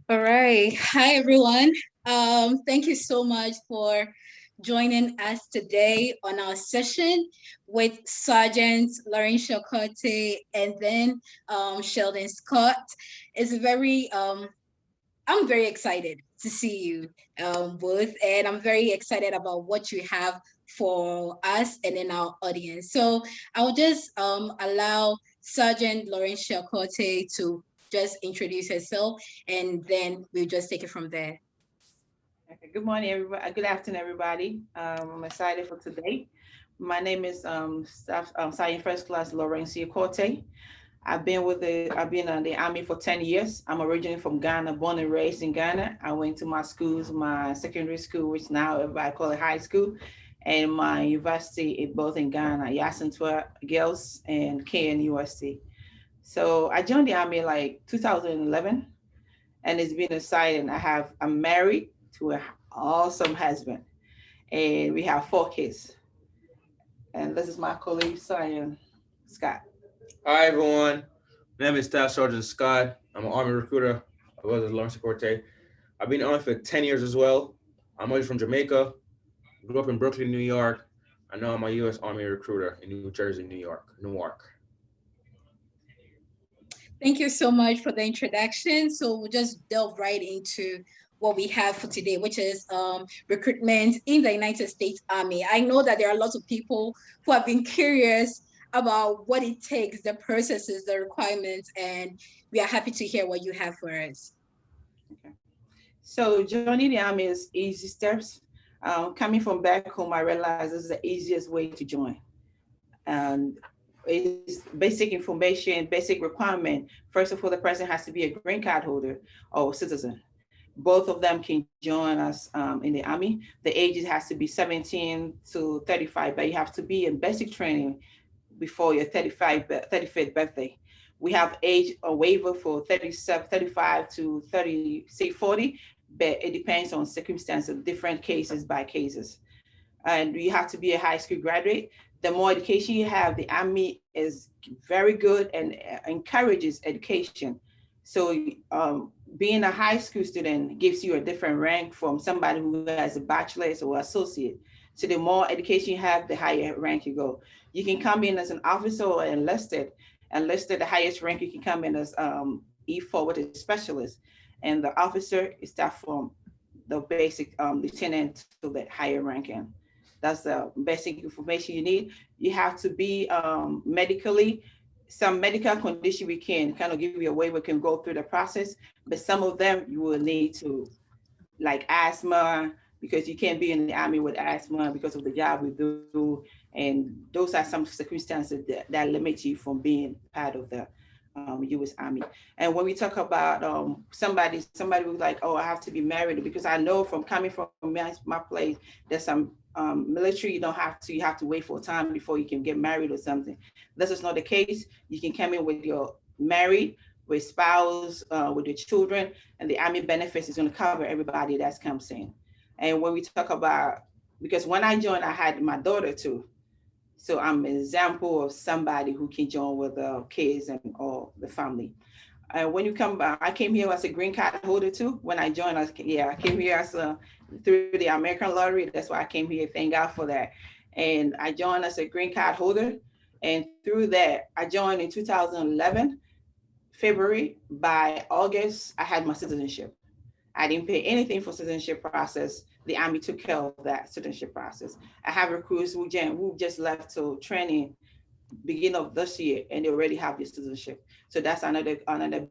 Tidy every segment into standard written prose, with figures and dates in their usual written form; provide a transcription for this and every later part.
All right. Hi, everyone. Thank you so much for joining us today on our session with Sergeant Laurentia Cote and then Sheldon Scott. It's I'm very excited to see you both, and I'm very excited about what you have for us and in our audience. So I'll just allow Sergeant Laurentia Cote to just introduce herself, and then we'll just take it from there. Okay, good morning, everybody. Good afternoon, everybody. I'm excited for today. My name is Staff Sergeant First Class Laurencia Corte. I've been in the Army for 10 years. I'm originally from Ghana, born and raised in Ghana. I went to my secondary school, which now everybody call it high school, and my university in both in Ghana, Yasintua Girls and KNUST. So I joined the Army like 2011, and it's been exciting. I'm married to an awesome husband, and we have 4 kids. And this is my colleague, Cyan Scott. Hi everyone, my name is Staff Sergeant Scott. I'm an Army recruiter. I was at Lawrence Corte. I've been on for 10 years as well. I'm originally from Jamaica, grew up in Brooklyn, New York. I know I'm a U.S. Army recruiter in New Jersey, New York, Newark. Thank you so much for the introduction. So we'll just delve right into what we have for today, which is recruitment in the United States Army. I know that there are lots of people who have been curious about what it takes, the processes, the requirements, and we are happy to hear what you have for us. Okay. So joining the Army is easy steps. Coming from back home, I realized this is the easiest way to join. And it's basic information, basic requirement. First of all, the person has to be a green card holder or citizen. Both of them can join us in the Army. The ages has to be 17 to 35, but you have to be in basic training before your 35th birthday. We have age a waiver for 37, 35 to 30, say 40, but it depends on circumstances, different cases by cases. And you have to be a high school graduate. The more education you have, the Army is very good and encourages education. So being a high school student gives you a different rank from somebody who has a bachelor's or associate. So the more education you have, the higher rank you go. You can come in as an officer or enlisted. Enlisted, the highest rank you can come in as E4, which is specialist, and the officer is that from the basic lieutenant to the higher ranking. That's the basic information you need. You have to be medically, some medical condition we can kind of give you a way we can go through the process, but some of them you will need to, like asthma, because you can't be in the Army with asthma because of the job we do. And those are some circumstances that limit you from being part of the U.S. Army. And when we talk about somebody was like, oh, I have to be married, because I know from coming from my place, there's some military you have to wait for a time before you can get married or something. This is not the case. You can come in with your married, with spouse, with your children, and the Army benefits is going to cover everybody that comes in. And when we talk about, because when I joined, I had my daughter too. So I'm an example of somebody who can join with the kids and all the family. When you come back, I came here as a green card holder too. When I joined, I came here as through the American lottery. That's why I came here. Thank God for that. And I joined as a green card holder. And through that, I joined in 2011, February. By August, I had my citizenship. I didn't pay anything for citizenship process. The Army took care of that citizenship process. I have recruits who just left to training beginning of this year, and they already have their citizenship. So that's another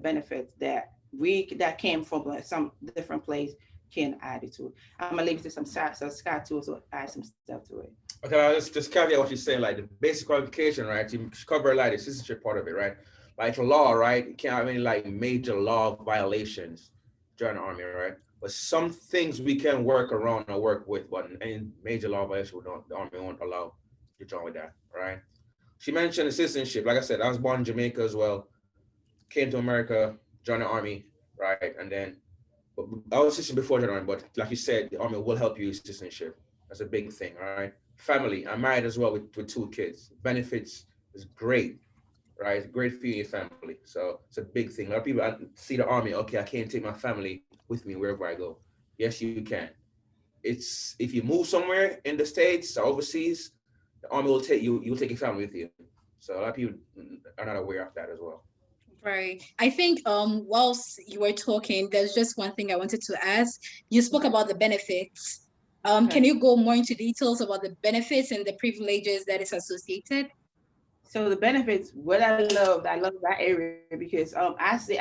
benefit that came from some different place can add it to. I'm gonna leave to some Scott to also add some stuff to it. Okay, I'll just caveat what you're saying, like the basic qualification, right? You cover like the citizenship part of it, right? Like the law, right? You can't have any like major law violations during the Army, right? But some things we can work around or work with, but any major law violation, the Army won't allow you to join with that, right? She mentioned the citizenship. Like I said, I was born in Jamaica as well. Came to America, joined the Army, right? And then, but I was citizen before joining the Army, but like you said, the Army will help you with citizenship. That's a big thing, all right? Family, I'm married as well with 2 kids. Benefits is great. right? It's great for your family. So it's a big thing. A lot of people see the Army, okay, I can't take my family with me wherever I go. Yes, you can. It's if you move somewhere in the States or overseas, the Army will take you, you'll take your family with you. So a lot of people are not aware of that as well. Right. I think whilst you were talking, there's just one thing I wanted to ask. You spoke Okay. about the benefits. Can Okay. you go more into details about the benefits and the privileges that is associated? So the benefits, what I love that area because I say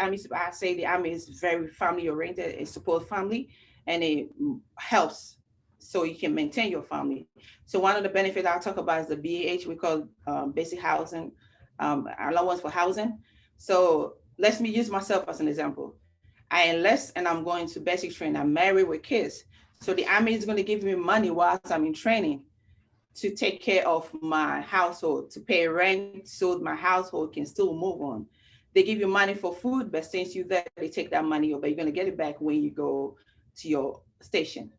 the Army is very family oriented. It supports family and it helps so you can maintain your family. So one of the benefits I'll talk about is the BAH, we call basic housing, allowance for housing. So let me use myself as an example. I enlist and I'm going to basic training. I'm married with kids. So the Army is going to give me money whilst I'm in training to take care of my household, to pay rent so my household can still move on. They give you money for food, but since you're there, they take that money, but you're gonna get it back when you go to your station,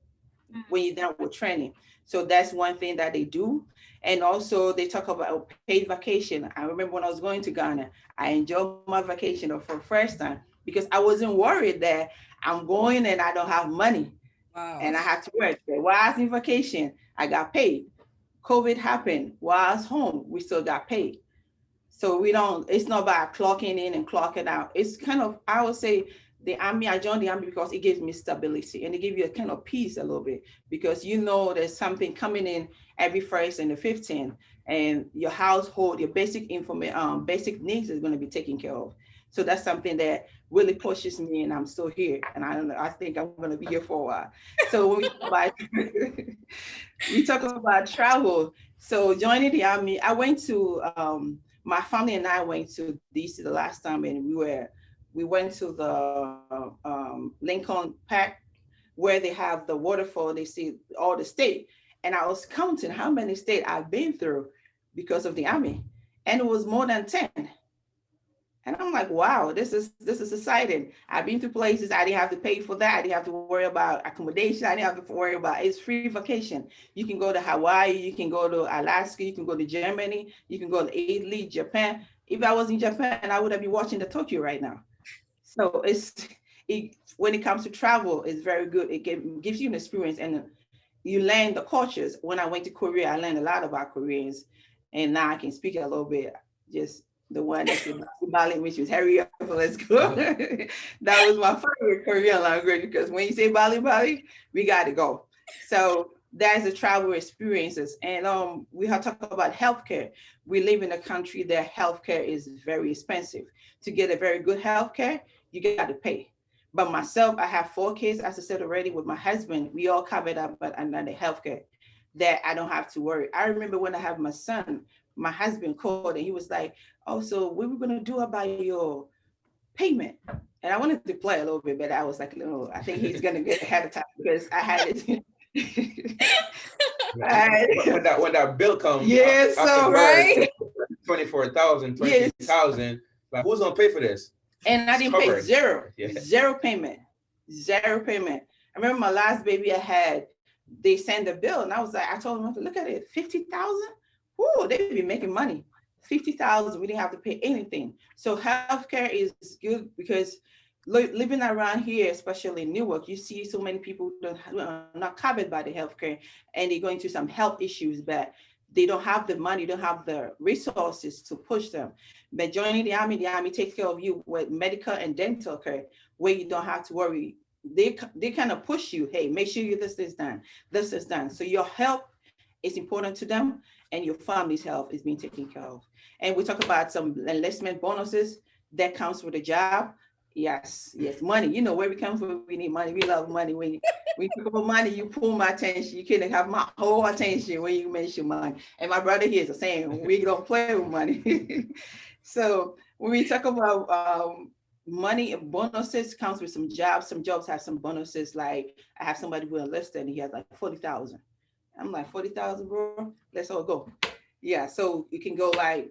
when you're done with training. So that's one thing that they do. And also they talk about paid vacation. I remember when I was going to Ghana, I enjoyed my vacation for the first time because I wasn't worried that I'm going and I don't have money Wow. and I have to work. But while I was in vacation, I got paid. COVID happened while I was home, we still got paid. So we don't, it's not about clocking in and clocking out. It's kind of, I would say the Army, I joined the Army because it gives me stability and it gives you a kind of peace a little bit because you know there's something coming in every first and the 15th and your household, your basic information, basic needs is going to be taken care of. So that's something that really pushes me and I'm still here. And I think I'm going to be here for a while. So when we talk about, we talk about travel. So joining the Army, I went to, my family and I went to DC the last time and we went to the Lincoln Park where they have the waterfall, they see all the state. And I was counting how many states I've been through because of the Army. And it was more than 10. And I'm like, wow, this is exciting. I've been to places I didn't have to pay for that. I didn't have to worry about accommodation. I didn't have to worry about it's free vacation. You can go to Hawaii, you can go to Alaska, you can go to Germany, you can go to Italy, Japan. If I was in Japan, I would have been watching the Tokyo right now. So when it comes to travel, it's very good. It gives you an experience and you learn the cultures. When I went to Korea, I learned a lot about Koreans, and now I can speak a little bit. Just the one that's in Bali, which is hurry up, let's go. That was my favorite Korean language because when you say Bali, we got to go. So that's the travel experiences. And we have talked about healthcare. We live in a country that healthcare is very expensive. To get a very good healthcare, you got to pay. But myself, I have 4 kids, as I said already, with my husband. We all covered up under the healthcare that I don't have to worry. I remember when I have my son, my husband called and he was like, oh, so what we're going to do about your payment? And I wanted to play a little bit, but I was like, no, I think he's going to get ahead of time because I had it. When that bill comes, yeah, so Right. 24,000, yes, 20,000, like who's gonna pay for this? and I It's didn't pay covered. zero, Yeah. zero payment, zero payment. I remember my last baby I had, they sent the bill and I was like, I told them, look at it, 50,000. Whoo, they be making money. 50,000, we didn't have to pay anything. So healthcare is good because living around here, especially in Newark, you see so many people not covered by the healthcare and they're going through some health issues, but they don't have the money, don't have the resources to push them. But joining the Army takes care of you with medical and dental care, where you don't have to worry. They kind of push you, hey, make sure you this is done, this is done. So your health is important to them and your family's health is being taken care of. And we talk about some enlistment bonuses that comes with a job. Yes, money. You know where we come from. We need money. We love money. When you talk about money, you pull my attention. You can have my whole attention when you mention money. And my brother here is saying we don't play with money. So when we talk about money and bonuses, comes with some jobs. Some jobs have some bonuses. Like I have somebody who enlisted and he has like 40,000. I'm like 40,000, bro. Let's all go. Yeah, so you can go like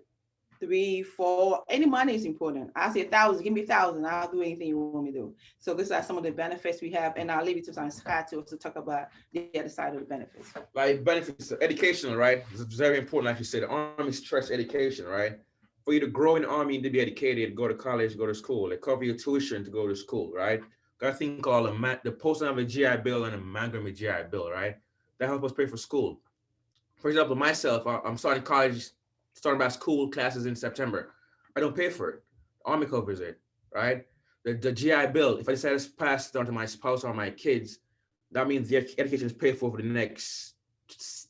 3, 4. Any money is important. I say 1,000, give me 1,000. I'll do anything you want me to do. So these are some of the benefits we have, and I'll leave it to Scott to talk about the other side of the benefits. Like benefits, educational, right? It's very important, like you said. The Army stress education, right? for you to grow in the Army and to be educated, go to college, go to school. They cover your tuition to go to school, right? Got a thing called the posting of a GI Bill and a mammogram GI Bill, right? That helps us pay for school. For example, myself, I'm starting college, starting my school classes in September. I don't pay for it. The Army covers it, right? The GI Bill, if I decide to pass it on to my spouse or my kids, that means their education is paid for the next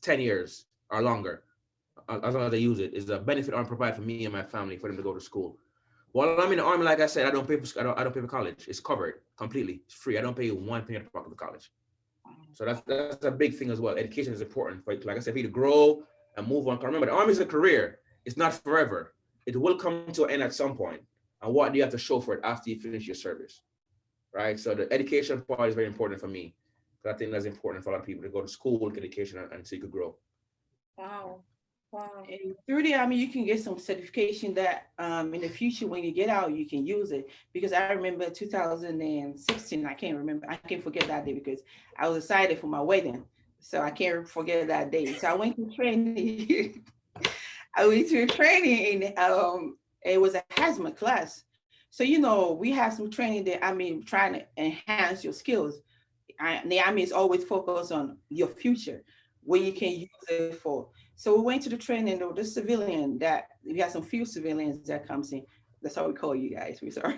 10 years or longer, as long as they use it. It's a benefit Army provide for me and my family for them to go to school. While I'm in the Army, like I said, I don't pay for college. It's covered completely. It's free. I don't pay one penny to pocket the college. So that's a big thing as well. Education is important. For, like I said, for you to grow and move on. Remember, the Army is a career. It's not forever. It will come to an end at some point. And what do you have to show for it after you finish your service, right? So the education part is very important for me. I think that's important for a lot of people to go to school, get education, and so you could grow. Wow. Wow. And through the Army, you can get some certification that in the future, when you get out, you can use it. Because I remember 2016, I can't forget that day because I was excited for my wedding. So I can't forget that day. So I went to training. I went to training and it was a hazmat class. So, we have some training that, trying to enhance your skills. The Army is always focused on your future, what you can use it for. So we went to the training of the civilian that we had some few civilians that comes in. That's how we call you guys. We're sorry.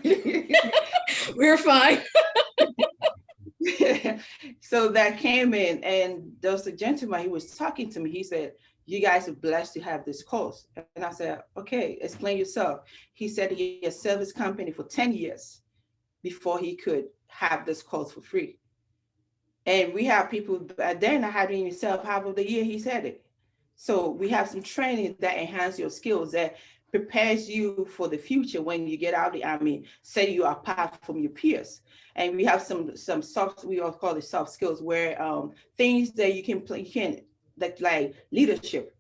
We're fine. So that came in, and there was a gentleman, he was talking to me. He said, "You guys are blessed to have this course." And I said, "Okay, explain yourself." He said he had served his company for 10 years before he could have this course for free. And we have people then I hadn't even served half of the year he said it. So we have some training that enhance your skills, that prepares you for the future when you get out of the Army, set you apart from your peers. And we have some soft, we all call it soft skills, where things that you can play, that like leadership.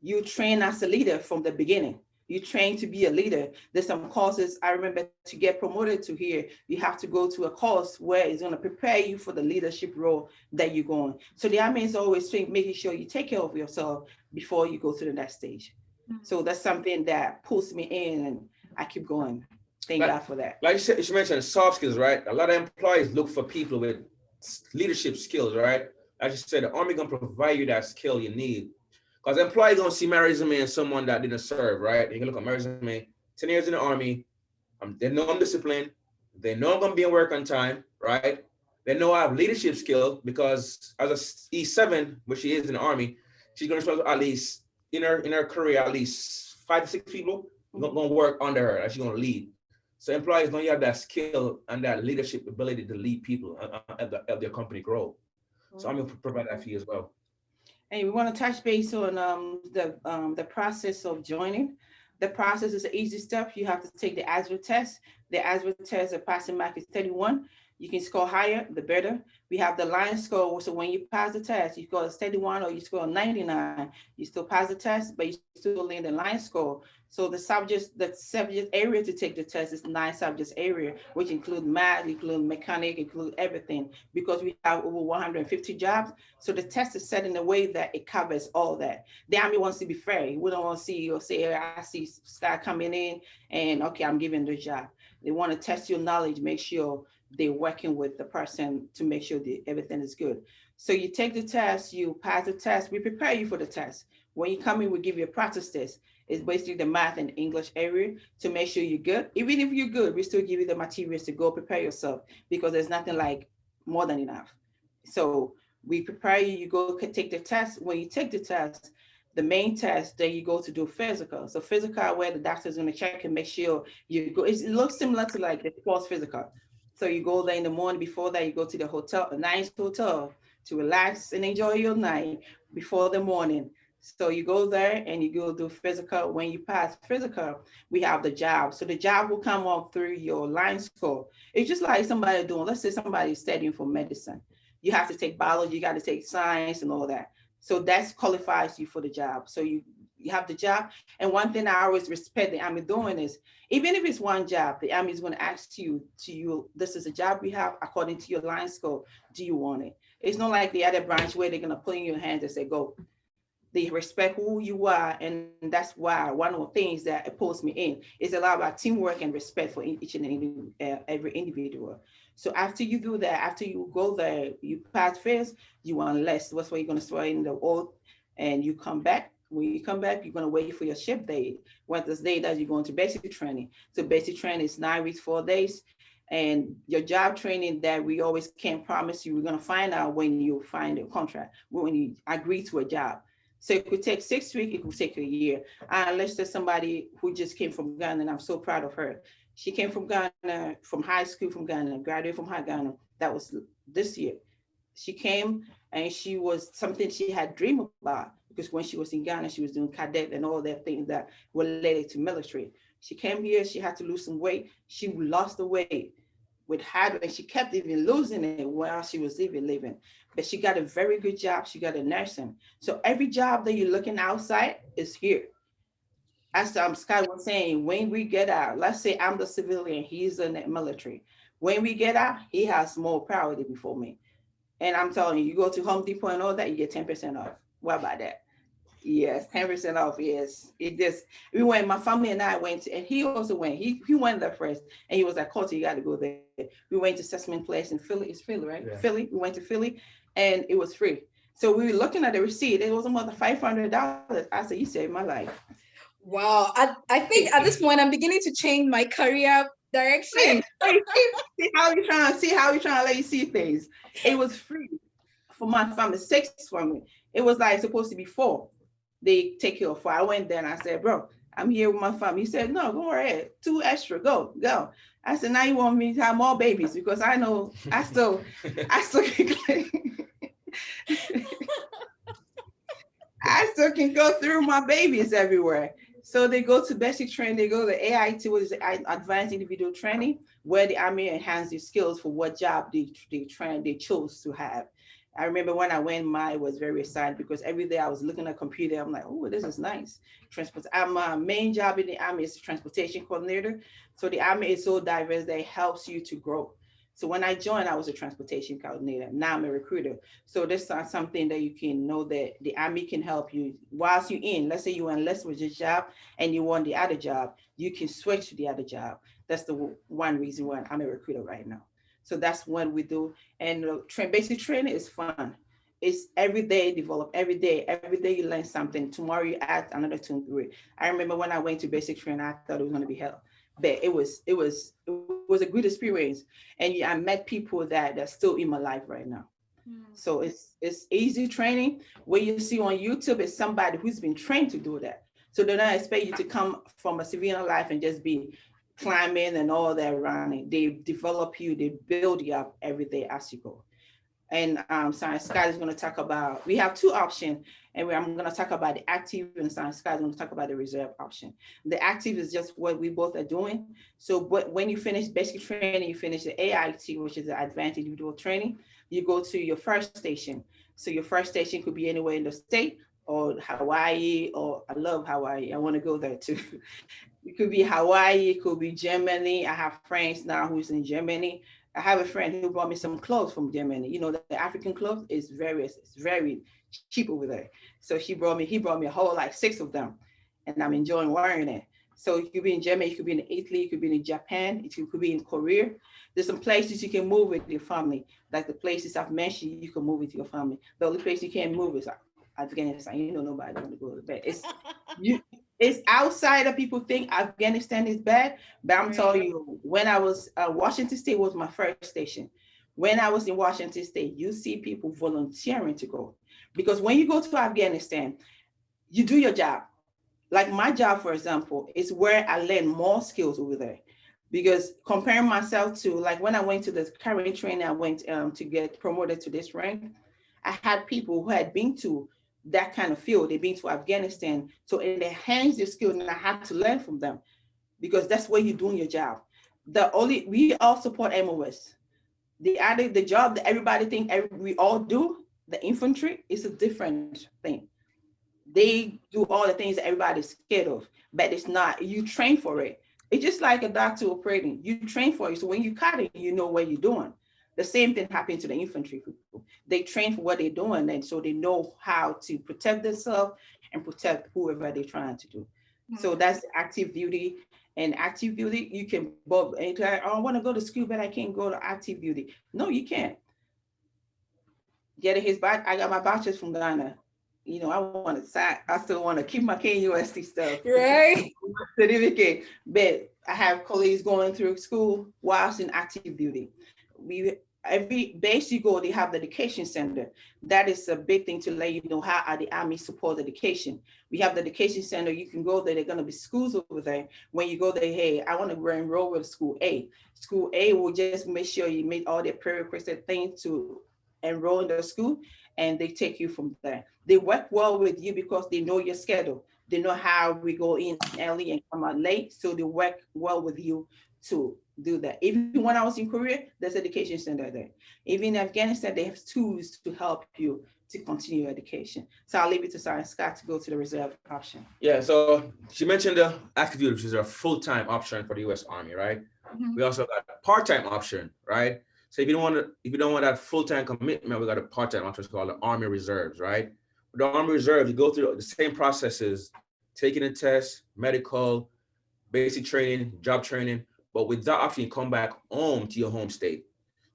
You train as a leader from the beginning. You train to be a leader. There's some courses, I remember, to get promoted to here, you have to go to a course where it's going to prepare you for the leadership role that you're going. So the Army is always making sure you take care of yourself before you go to the next stage. So that's something that pulls me in, and I keep going. Thank God for that. Like you mentioned soft skills, right? A lot of employees look for people with leadership skills, right? Like you said, the Army gonna provide you that skill you need. Because employees gonna see my resume and someone that didn't serve, right? You can look at my resume, 10 years in the Army. They know I'm disciplined. They know I'm gonna be in work on time, right? They know I have leadership skill because as a E7, which she is in the Army, she's gonna spend at least in her career at least 5 to 6 people gonna work under her, and she's gonna lead. So employees know you have that skill and that leadership ability to lead people and help their company grow. So I'm gonna provide that for you as well. And we want to touch base on the process of joining. The process is an easy step. You have to take the ASVAB test. The ASVAB test, the passing mark is 31. You can score higher, the better. We have the line score. So when you pass the test, you score 31 or you score 99, you still pass the test, but you still in the line score. So the subject area to take the test is 9 subjects area, which include math, include mechanic, include everything, because we have over 150 jobs. So the test is set in a way that it covers all that. The Army wants to be fair. We don't want to see you say, I see Scott coming in and okay, I'm giving the job. They want to test your knowledge, make sure they're working with the person to make sure that everything is good. So you take the test, you pass the test, we prepare you for the test. When you come in, we give you a practice test. It's basically the math and English area to make sure you're good. Even if you're good, we still give you the materials to go prepare yourself, because there's nothing like more than enough. So we prepare you, you go take the test. When you take the test, the main test, then you go to do physical. So physical, where the doctor's going to check and make sure you go. It looks similar to like the sports physical. So you go there in the morning. Before that, you go to the hotel, a nice hotel, to relax and enjoy your night before the morning. So you go there and you go do physical. When you pass physical, we have the job. So the job will come up through your line score. It's just like somebody doing, let's say somebody's studying for medicine. You have to take biology, you got to take science and all that. So that qualifies you for the job. So you have the job. And one thing I always respect the Army doing is, even if it's one job, the Army is going to ask you, this is a job we have according to your line score. Do you want it? It's not like the other branch where they're going to put in your hands and say, go. They respect who you are, and that's why one of the things that it pulls me in is a lot about teamwork and respect for each and every individual. So after you do that, after you go there, you pass first, you enlist. That's why you're going to start in the oath, and you come back. When you come back, you're going to wait for your ship day. When this day that you're going to basic training. So basic training is 9 weeks, 4 days. And your job training that we always can't promise you, we're going to find out when you find a contract, when you agree to a job. So it could take 6 weeks, it could take a year. Unless there's somebody who just came from Ghana, and I'm so proud of her. She came from Ghana, from high school from Ghana, graduated from high Ghana. That was this year. She came, and she was something she had dreamed about, because when she was in Ghana, she was doing cadet and all that things that related to military. She came here, she had to lose some weight. She lost the weight with hard, and she kept even losing it while she was even living. But she got a very good job. She got a nursing. So every job that you're looking outside is here. As Scott was saying, when we get out, let's say I'm the civilian, he's in the military. When we get out, he has more priority before me. And I'm telling you, you go to Home Depot and all that, you get 10% off. What about that? Yes, 10% off. Yes, it just, we went, my family and I went, and he also went. He went there first, and he was like, Coach, you got to go there. We went to Assessment Place in Philly. It's Philly, right? Yeah. Philly. We went to Philly, and it was free. So we were looking at the receipt. It was almost $500. I said, you saved my life. Wow. I think at this point, I'm beginning to change my career direction. See how you trying to let you see things. It was free for my family, 6 for me. It was like supposed to be 4. They take care of 4. I went there and I said, bro, I'm here with my family. He said, no, go ahead. 2 extra, go. I said, now you want me to have more babies, because I know I still I still can go through my babies everywhere. So they go to basic training, they go to AIT, which is advanced individual training, where the Army enhance their skills for what job they chose to have. I remember when I went, I was very excited, because every day I was looking at a computer. I'm like, oh, this is nice. My main job in the Army is transportation coordinator. So the Army is so diverse that it helps you to grow. So when I joined, I was a transportation coordinator. Now I'm a recruiter. So this is something that you can know, that the Army can help you whilst you're in. Let's say you enlist with your job and you want the other job, you can switch to the other job. That's the one reason why I'm a recruiter right now. So that's what we do. And basic training is fun. It's every day develop, every day you learn something. Tomorrow you add another 2 3. I remember when I went to basic training, I thought it was going to be hell, but it was a good experience. And I met people that are still in my life right now. So it's easy training. What you see on YouTube is somebody who's been trained to do that. So they don't expect you to come from a civilian life and just be climbing and all that running. They develop you, they build you up every day as you go. And Science Scott is going to talk about, we have 2 options, and I'm going to talk about the active, and Science Scott is going to talk about the reserve option. The active is just what we both are doing. So but when you finish basic training, you finish the AIT, which is the advanced individual training, you go to your first station. So your first station could be anywhere in the state, or Hawaii, or I love Hawaii. I want to go there too. It could be Hawaii, it could be Germany. I have friends now who's in Germany. I have a friend who brought me some clothes from Germany. You know, the African clothes is very cheap over there. So he brought me a whole like 6 of them, and I'm enjoying wearing it. So you could be in Germany, you could be in Italy, you could be in Japan, you could be in Korea. There's some places you can move with your family. Like the places I've mentioned, you can move with your family. The only place you can't move is Afghanistan. You know, nobody want to go to bed. It's outside of people think Afghanistan is bad, but I'm telling you, when I was, Washington State was my first station. When I was in Washington State, you see people volunteering to go. Because when you go to Afghanistan, you do your job. Like my job, for example, is where I learn more skills over there. Because comparing myself to, like when I went to the current training, I went to get promoted to this rank, I had people who had been to that kind of field. They've been to Afghanistan. So it enhanced their skills, and I had to learn from them, because that's where you're doing your job. We all support MOS. The job that everybody think we all do, the infantry, is a different thing. They do all the things that everybody's scared of, but it's not. You train for it. It's just like a doctor operating. You train for it. So when you cut it, you know what you're doing. The same thing happened to the infantry people. They train for what they're doing, and so they know how to protect themselves and protect whoever they're trying to do. So that's active duty. And active duty, you can both. I want to go to school, but I can't go to active duty. No, you can't. Getting his back, I got my bachelor's from Ghana. You know, I still want to keep my KUST stuff. Right. Certificate. But I have colleagues going through school whilst in active duty. Every base you go, they have the education center. That is a big thing to let you know how the Army supports education. We have the education center. You can go there. There are going to be schools over there. When you go there, hey, I want to enroll with school A. School A will just make sure you meet all the prerequisite things to enroll in the school, and they take you from there. They work well with you because they know your schedule. They know how we go in early and come out late. So they work well with you to do that. Even when I was in Korea, there's education center there. Even in Afghanistan, they have tools to help you to continue education. So I'll leave it to Sarah Scott to go to the reserve option. Yeah, so she mentioned the active duty, which is a full-time option for the U.S. Army, right? We also got a part-time option, right? So if you don't want that full-time commitment, we got a part-time option called the Army Reserves, right? With the Army Reserves, you go through the same processes, taking a test, medical, basic training, job training, but with that option, you come back home to your home state.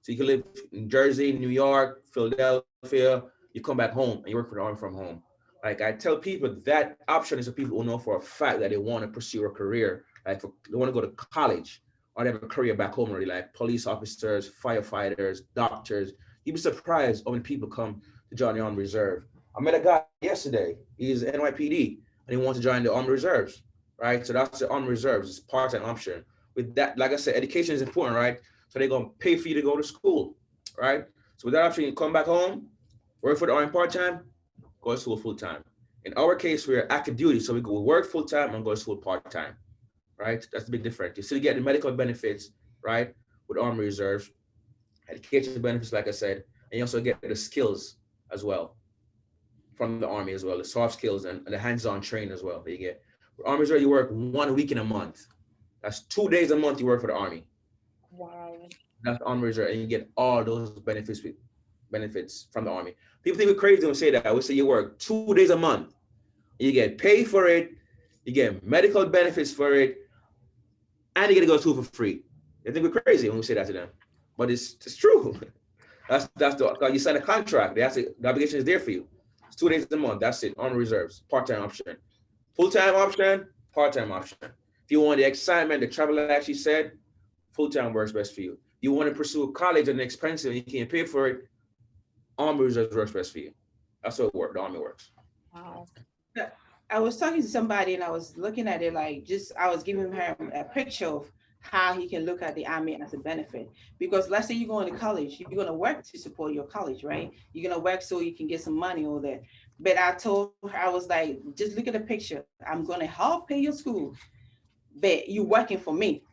So you can live in Jersey, New York, Philadelphia, you come back home and you work for the Army from home. Like I tell people, that option is for people who know for a fact that they want to pursue a career, like they want to go to college or they have a career back home already, like police officers, firefighters, doctors. You'd be surprised how many people come to join the Army Reserve. I met a guy yesterday, he's NYPD, and he wants to join the Army Reserves, right? So that's the Army Reserves, it's part-time option. With that, like I said, education is important, right? So they're gonna pay for you to go to school, right? So with that option, you come back home, work for the Army part-time, go to school full-time. In our case, we're active duty, so we go work full-time and go to school part-time, right? That's the big difference. You still get the medical benefits, right? With Army Reserves, education benefits, like I said, and you also get the skills as well from the Army as well, the soft skills and the hands-on training as well that you get. With Army Reserve, you work 1 week in a month. That's 2 days a month you work for the Army. Wow. That's the Army Reserve, and you get all those benefits from the Army. People think we're crazy when we say that. We say you work 2 days a month, you get paid for it, you get medical benefits for it, and you get to go to school for free. They think we're crazy when we say that to them, but it's true. That's you sign a contract. The obligation is there for you. It's 2 days a month. That's it. Army Reserves, part-time option, full-time option, part-time option. If you want the excitement, the travel, like she said, full-time works best for you. You want to pursue college and expensive and you can't pay for it, Army Reserves works best for you. That's what the Army works. Wow. I was talking to somebody and I was looking at it I was giving her a picture of how he can look at the Army as a benefit. Because let's say you're going to college, you're going to work to support your college, right? You're going to work so you can get some money over there. But I told her, I was like, just look at the picture. I'm going to help pay your school, but you're working for me.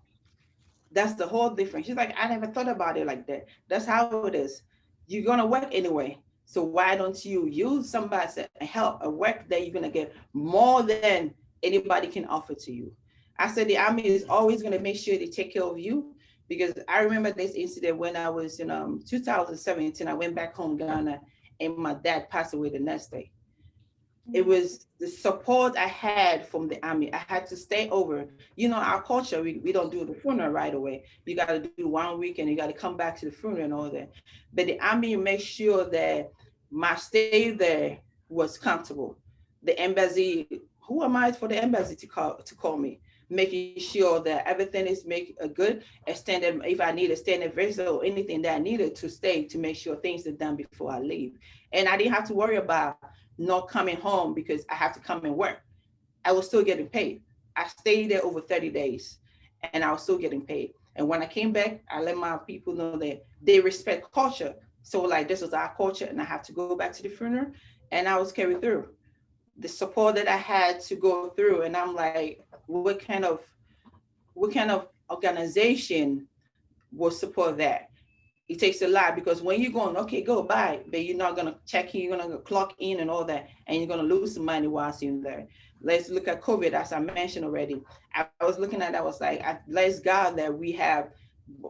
That's the whole difference. She's like, I never thought about it like that. That's how it is. You're going to work anyway. So why don't you use somebody's help, a work that you're going to get more than anybody can offer to you? I said the Army is always going to make sure they take care of you, because I remember this incident when I was in 2017. I went back home, Ghana, and my dad passed away the next day. It was the support I had from the Army. I had to stay over. You know, our culture, we don't do the funeral right away. You got to do 1 week and you got to come back to the funeral and all that. But the Army makes sure that my stay there was comfortable. The embassy, who am I for the embassy to call me? Making sure that everything is good, extended, if I need a standard visa or anything that I needed to stay, to make sure things are done before I leave. And I didn't have to worry about not coming home because I have to come and work. I was still getting paid. I stayed there over 30 days and I was still getting paid. And when I came back, I let my people know that they respect culture. So like, this was our culture and I have to go back to the funeral, and I was carried through. The support that I had to go through, and I'm like, what kind of organization will support that? It takes a lot, because when you're going, okay, go buy, but you're not going to check in, you're going to clock in and all that, and you're going to lose some money whilst you're in there. Let's look at COVID, as I mentioned already. I was looking at, I was like, bless God that we have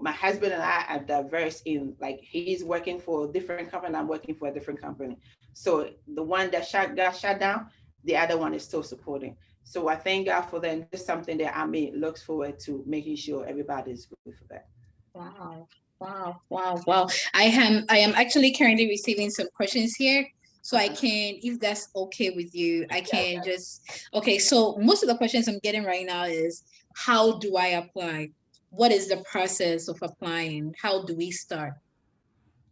my husband and I are diverse in, like, he's working for a different company, I'm working for a different company. So the one that got shut down, the other one is still supporting. So I thank God for that. And this is something that Army looks forward to, making sure everybody is good for that. Wow. Wow. Wow. Wow. I am actually currently receiving some questions here. So I Okay. can, if that's okay with you, I Yeah. can just, okay. So most of the questions I'm getting right now is, how do I apply? What is the process of applying? How do we start?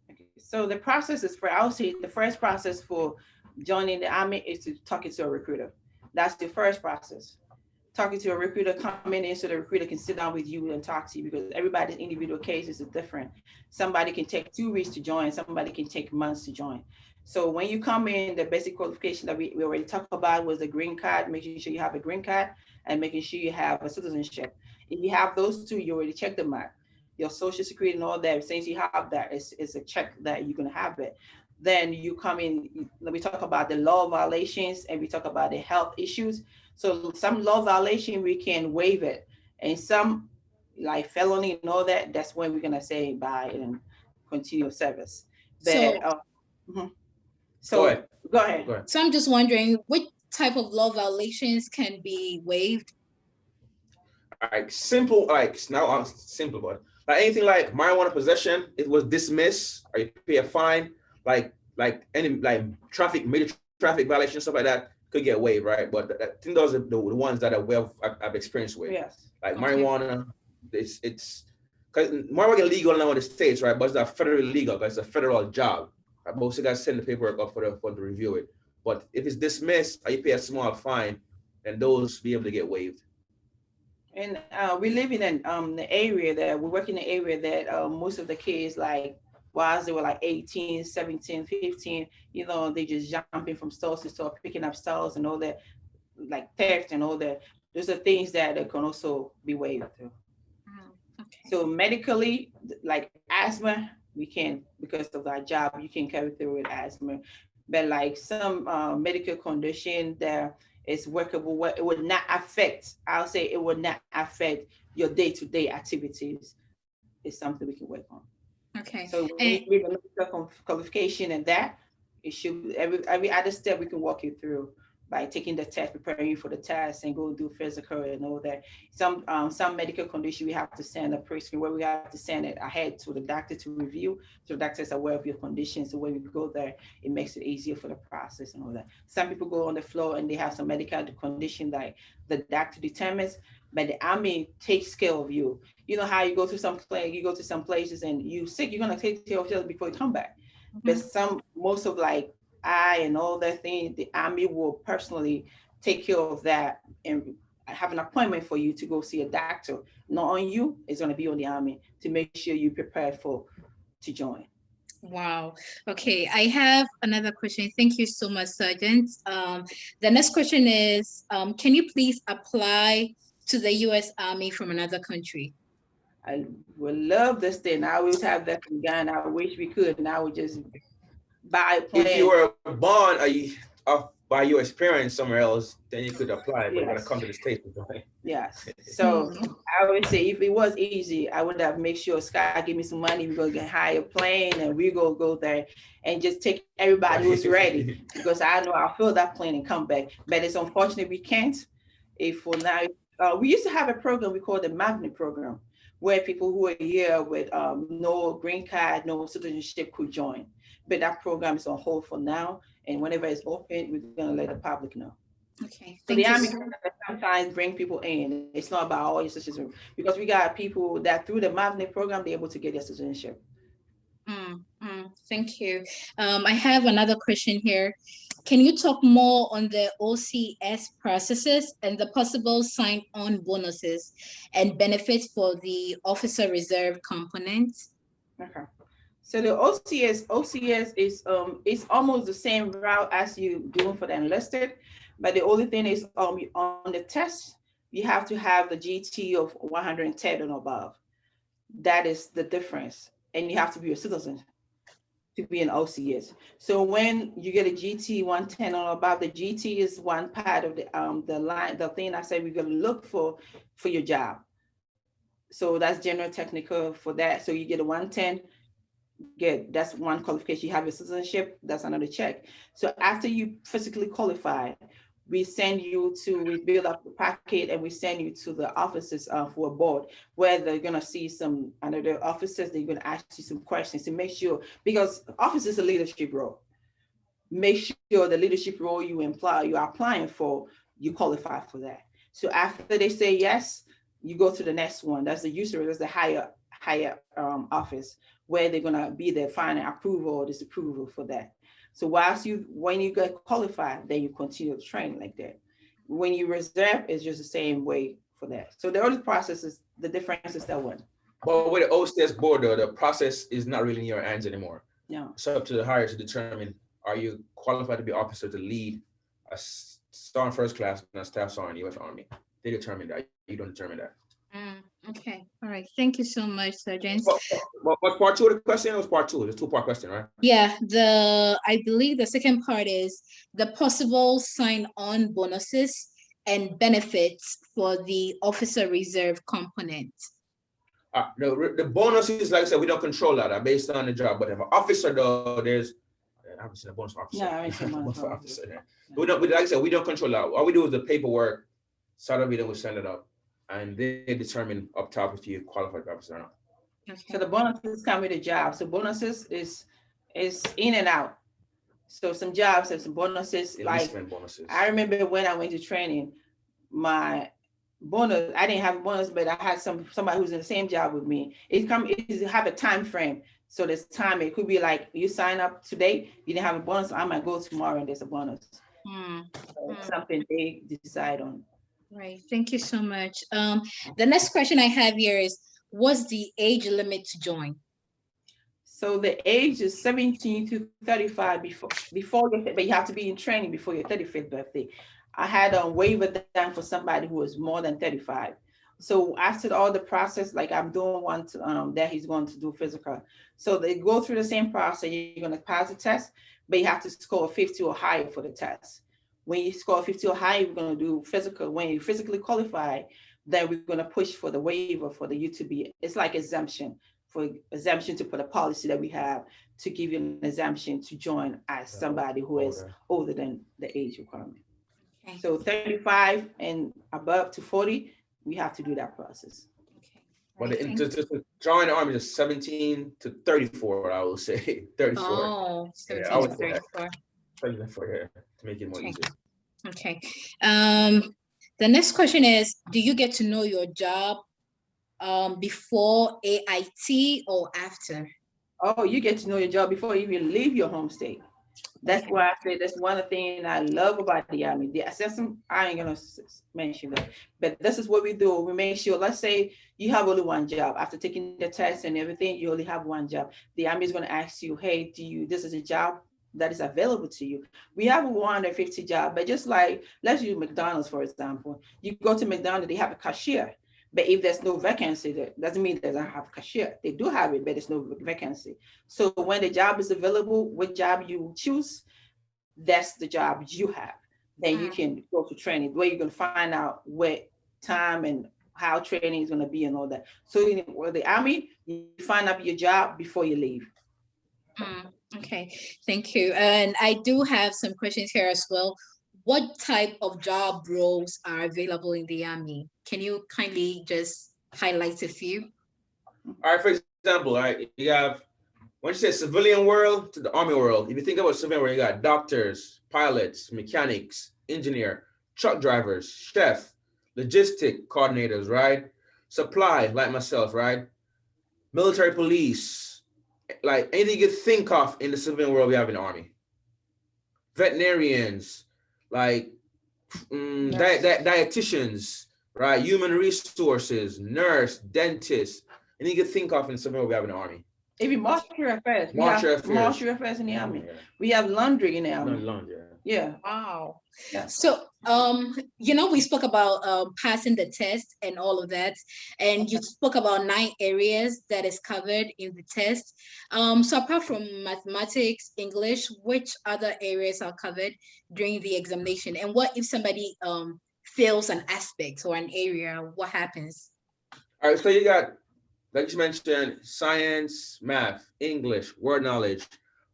Okay. So the process is, for, I would say the first process for joining the Army is to talking to a recruiter. That's the first process. Talking to a recruiter, coming in so the recruiter can sit down with you and talk to you, because everybody's individual cases is different. Somebody can take 2 weeks to join, somebody can take months to join. So when you come in, the basic qualification that we already talked about was the green card, making sure you have a green card and making sure you have a citizenship. If you have those two, you already checked them out. Your social security and all that, since you have that, it's a check that you're gonna have it. Then you come in, we talk about the law violations and we talk about the health issues. So some law violation, we can waive it. And some, like felony and all that, that's when we're gonna say bye and continue service. So, But mhm. Go So ahead. go ahead. Go ahead. so I'm just wondering, which type of law violations can be waived? Like simple, like now I'm simple, but like anything like marijuana possession, it was dismissed or you pay a fine. Like any like traffic, major traffic violation, stuff like that could get waived, right? But I think those are the ones that are well I've experienced with. Yes. Like Okay. marijuana, it's because marijuana is legal now in the states, right? But it's not federally legal because it's a federal job. Right? But we got to send the paperwork up for them to review it. But if it's dismissed or you pay a small fine, then those be able to get waived. And we live in an the area that we work in the area that most of the kids, like, while they were like 18, 17, 15, they just jumping from stores to store, picking up stores and all that, like theft and all that. Those are things that can also be waived through. Mm, okay. So medically, like asthma, we can, because of our job, you can carry through with asthma. But like some medical condition that is workable, what it would not affect, I'll say it would not affect your day-to-day activities, is something we can work on. Okay. So when And you read the medical qualification and that, it should, every other step we can walk you through by taking the test, preparing you for the test, and go do physical and all that. Some medical condition we have to send a prescription where we have to send it ahead to the doctor to review, so the doctor is aware of your condition. So when we go there, it makes it easier for the process and all that. Some people go on the floor and they have some medical condition that the doctor determines, but the Army takes care of you. You know how you go to some place, you go to some places and you sick, you're gonna take care of yourself before you come back. But mhm. most of like eye and all that thing, the Army will personally take care of that and have an appointment for you to go see a doctor. Not on you, it's gonna be on the Army to make sure you're prepared to join. Wow. Okay, I have another question. Thank you so much, Sergeant. The next question is, can you please apply to the U.S. Army from another country? I would love this thing. I always have that from Ghana. I wish we could, and I would just buy a If you plane. were born by your experience somewhere else, then you could apply, but you gotta Yes. come to the States. Right? Yes. So Hmm. I would say if it was easy, I would have make sure Scott give me some money. We're gonna get hire a plane and we go there and just take everybody who's ready, Right. because I know I'll fill that plane and come back. But it's unfortunate we can't. If for now, we used to have a program we call the Magnet program, where people who are here with no green card, no citizenship could join. But that program is on hold for now, and whenever it's open, we're gonna let the public know. Okay, So the thank you. Army sometimes bring people in. It's not about all your citizens, because we got people that through the Magnet program they're able to get their citizenship. Thank you. I have another question here. Can you talk more on the OCS processes and the possible sign-on bonuses and benefits for the officer reserve component? Okay. So the OCS is almost the same route as you doing for the enlisted, but the only thing is on the test you have to have the GT of 110 and above. That is the difference, and you have to be a citizen to be an OCS. So when you get a GT 110 or above, the GT is one part of the line, the thing I said we're gonna look for your job. So that's general technical for that. So you get a 110, good. That's one qualification. You have your citizenship, that's another check. So after you physically qualify, we build up the packet and we send you to the offices for a board where they're going to see some another officers. They're going to ask you some questions to make sure, because office is a leadership role. Make sure the leadership role you are applying for, you qualify for that. So after they say yes, you go to the next one. That's the usury, that's the higher office where they're gonna be the final approval or disapproval for that. So when you get qualified, then you continue to train like that. When you reserve, it's just the same way for that. So the only process is the difference is that one. But with the OSTS board, though, the process is not really in your hands anymore. No. It's up to the higher to determine, are you qualified to be officer to lead a sergeant first class and a staff sergeant in the U.S. Army? They determine that. You don't determine that. Okay. All right. Thank you so much, Sergeant. What part two of the question? It was part two. It's a two-part question, right? Yeah. I believe the second part is the possible sign-on bonuses and benefits for the officer reserve component. The bonuses, like I said, we don't control that. Based on the job. But if an officer, though, I haven't seen a bonus for officer. No, I haven't seen a bonus for for officer. officer. Like I said, we don't control that. All we do is the paperwork. Saturday, then we send it up, and they determine up top if you qualify for officer or not. Okay. So the bonuses come with the job. So bonuses is in and out. So some jobs have some bonuses. Bonuses. I remember when I went to training, my bonus, I didn't have a bonus, but I had somebody who's in the same job with me. It have a time frame. So there's time. It could be like you sign up today, you didn't have a bonus. I might go tomorrow and there's a bonus. So it's something they decide on. Right. Thank you so much. The next question I have here is, what's the age limit to join? So the age is 17 to 35 but you have to be in training before your 35th birthday. I had a waiver down for somebody who was more than 35. So after all the process, like I'm doing one that he's going to do physical. So they go through the same process. You're going to pass the test, but you have to score 50 or higher for the test. When you score 50 or higher, we're going to do physical. When you physically qualify, then we're going to push for the waiver for the U to be. It's like exemption to put a policy that we have to give you an exemption to join as somebody who is older than the age requirement. Okay. So 35 and above to 40, we have to do that process. Okay. But to join the Army is 17 to 34, I will say. 34. Oh, 17 to 34. 34, yeah, to make it more easier. Okay. The next question is, do you get to know your job before AIT or after? Oh, you get to know your job before you even leave your home state. That's why I say that's one of the things I love about the Army. The assessment, I ain't gonna mention that, but this is what we do. We make sure, let's say you have only one job. After taking the test and everything, you only have one job. The Army is gonna ask you, hey, this is a job that is available to you. We have a 150 job, but just like, let's use McDonald's, for example. You go to McDonald's, they have a cashier. But if there's no vacancy, that doesn't mean they don't have a cashier. They do have it, but there's no vacancy. So when the job is available, what job you choose, that's the job you have. Then you can go to training, where you're going to find out what time and how training is going to be and all that. So with the Army, you find out your job before you leave. Okay, thank you. And I do have some questions here as well. What type of job roles are available in the Army? Can you kindly just highlight a few? All right, for example, all right, you have, when you say civilian world to the Army world, if you think about civilian world, you got doctors, pilots, mechanics, engineer, truck drivers, chef, logistic coordinators, right? Supply, like myself, right? Military police, like anything you could think of in the civilian world, we have in the Army. Veterinarians, like dietitians, right? Human resources, nurse, dentist, and you can think of in somewhere we have in the Army. Even martial affairs. Martial affairs in the Army. Yeah. We have laundry in the Army. Laundry. Yeah. Wow. Yeah. So, we spoke about passing the test and all of that, and you spoke about 9 areas that is covered in the test. So apart from mathematics, English, which other areas are covered during the examination? And what if somebody fails an aspect or an area? What happens? All right, so you got, like you mentioned, science, math, English, word knowledge,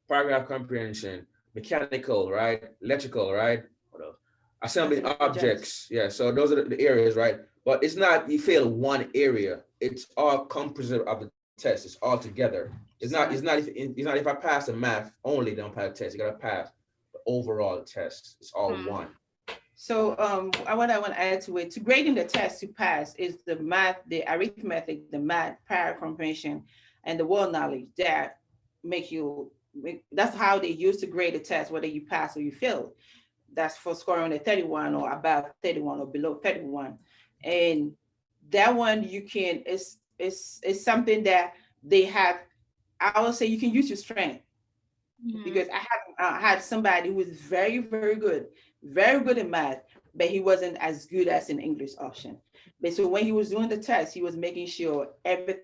paragraph comprehension, mechanical, right? Electrical, right? What else? Assembling That's about objects. Yeah, so those are the areas, right? But it's not you fail one area. It's all composite of the test. It's all together. It's not if I pass the math only, don't pass the test. You gotta pass the overall test. It's all Mm. one. So what I want to add to it, to grading the test to pass is the math, the arithmetic, the math, para comprehension, and the world knowledge that that's how they use to grade the test, whether you pass or you fail. That's for scoring a 31 or above 31 or below 31. And that one you can, it's something that they have, I would say you can use your strength, Mm. because I had somebody who was very good in math, but he wasn't as good as an English option. But so when he was doing the test, he was making sure every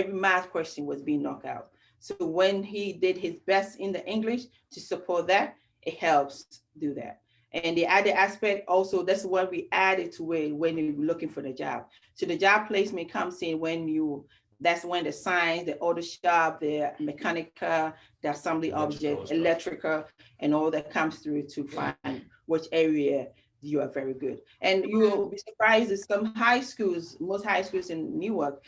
math question was being knocked out. So when he did his best in the English to support that, it helps do that. And the other aspect also, that's what we added to it when you're looking for the job. So the job placement comes in that's when the science, the auto shop, the mechanical, the assembly Electrical object, stuff. electrical, and all that comes through to find which area you are very good. And you'll be surprised that some high schools, most high schools in Newark,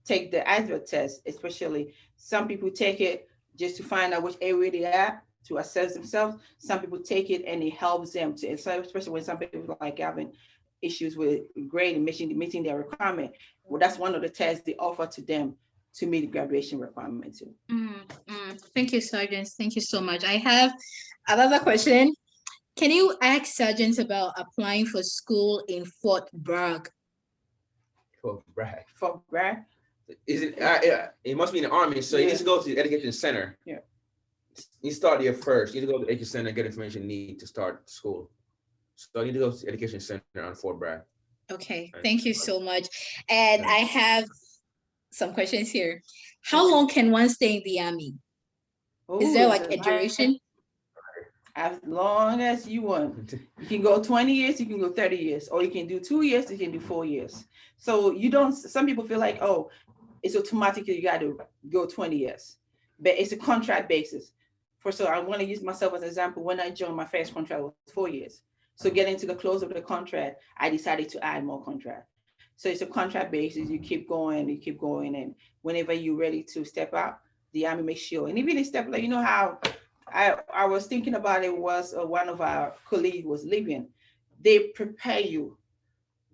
take the advert test, especially some people take it just to find out which area they are to assess themselves. Some people take it and it helps them to, especially when some people like having issues with grading, meeting their requirement. Well, that's one of the tests they offer to them to meet the graduation requirement too. Thank you, Sergeant. Thank you so much. I have another question. Can you ask Sergeant about applying for school in Fort Bragg? For brag. For Brad, Is it? It must be in the army. So you need yeah, to go to the education center. yeah. You start there first. You need to go to the education center and get information you need to start school. So you need to go to the education center on Fort Bragg. Okay, Right. thank you so much. And Right. I have some questions here. How Okay. long can one stay in the army? Is Oh, there it's like a a life, duration? as long as you want. You can go 20 years, you can go 30 years, or you can do 2 years, you can do 4 years. So you don't, some people feel like, oh, it's automatically you got to go 20 years, but it's a contract basis. So I want to use myself as an example. When I joined, my first contract was 4 years. So getting to the close of the contract, I decided to add more contract. So it's a contract basis. You keep going, and whenever you're ready to step out, the army makes sure. And even they step like, you know how I was thinking about it was one of our colleagues was leaving. They prepare you,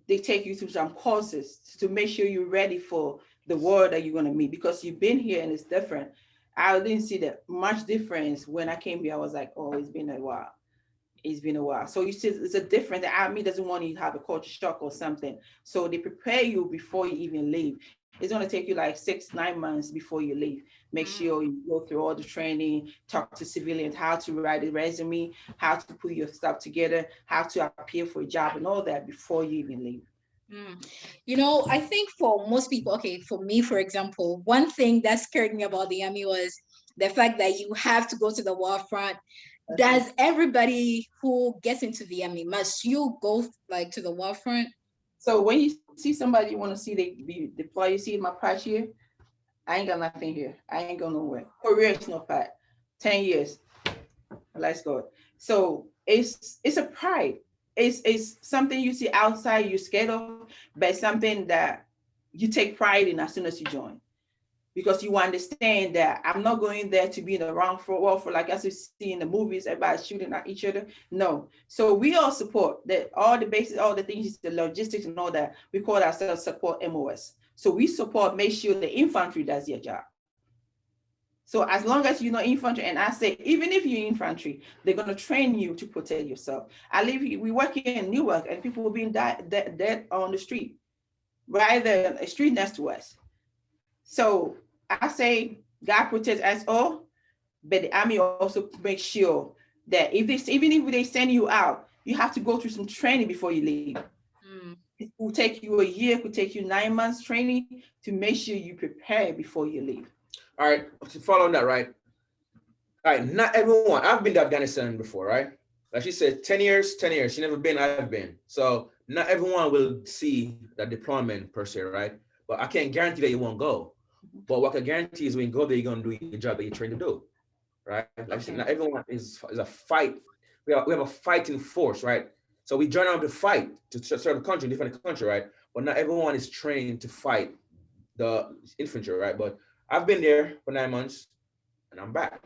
they take you through some courses to make sure you're ready for the world that you're going to meet, because you've been here and it's different. I didn't see that much difference when I came here. I was like, oh, it's been a while. It's been a while. So you see, it's a different. The army doesn't want you to have a culture shock or something. So they prepare you before you even leave. It's going to take you like 6, 9 months before you leave. Make sure you go through all the training, talk to civilians, how to write a resume, how to put your stuff together, how to appear for a job, and all that before you even leave. Mm. You know, I think for most people, okay, for me, for example, one thing that scared me about the army was the fact that you have to go to the war front. That's Does right. everybody who gets into the army, must you go like to the war front? So when you see somebody you want to see they be deploy, you see my patch here, I ain't got nothing here. I ain't going nowhere. Career is no pat. 10 years. Let's go. So it's a pride. It's something you see outside you're scared of, but something that you take pride in as soon as you join. Because you understand that I'm not going there to be in the wrong for well for like as you see in the movies, everybody shooting at each other. No. So we all support that all the bases, all the things, the logistics and all that. We call ourselves support MOS. So we support, make sure the infantry does their job. So as long as you know infantry, and I say, even if you're infantry, they're gonna train you to protect yourself. We work here in Newark, and people being dead on the street, right there, a street next to us. So I say, God protects us all, but the army also makes sure that even if they send you out, you have to go through some training before you leave. Mm. It will take you a year, it could take you 9 months training to make sure you prepare before you leave. All right, to follow on that, right? All right, not everyone. I've been to Afghanistan before, right? Like she said, 10 years, 10 years. She never been, I've been. So not everyone will see that deployment per se, right? But I can't guarantee that you won't go. But what I can guarantee is when you go there, you're gonna do your job that you're trained to do, right? Like I said, not everyone is a fight. We have a fighting force, right? So we join out to fight to serve a country, defend a country, right? But not everyone is trained to fight the infantry, right? But I've been there for 9 months and I'm back,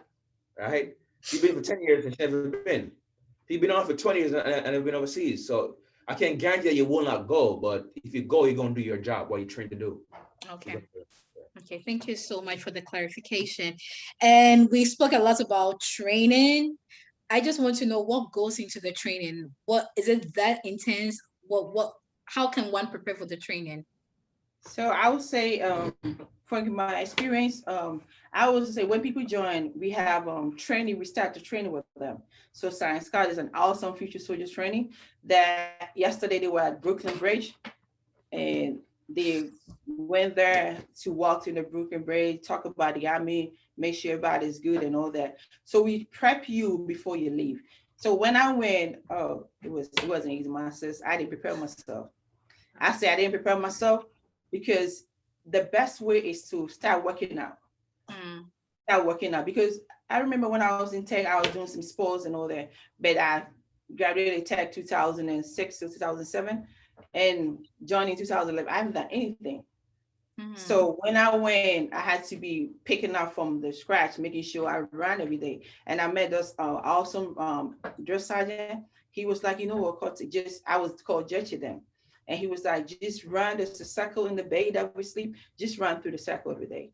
right? She's been for 10 years and she's never been. She's been on for 20 years and have been overseas. So I can't guarantee that you will not go, but if you go, you're gonna do your job, what you're trained to do. Okay. Okay, thank you so much for the clarification. And we spoke a lot about training. I just want to know what goes into the training. What is it that intense? How can one prepare for the training? So I would say, from my experience, I would say when people join, we have training. We start the training with them. So Science Scott is an awesome future soldiers training. That yesterday they were at Brooklyn Bridge, and they went there to walk through the Brooklyn Bridge, talk about the Army, make sure everybody's good and all that. So we prep you before you leave. So when I went, it wasn't easy, my sis. I didn't prepare myself. I say I didn't prepare myself because the best way is to start working out. Start working out, because I remember when I was in tech, I was doing some sports and all that, but I graduated tech 2006 to 2007 and joined in 2011. I haven't done anything. So when I went, I had to be picking up from the scratch, making sure I ran every day. And I met this awesome drill sergeant. He was like, you know what, I was called Judge then. And he was like, just run, there's a circle in the bay that we sleep, just run through the circle every day.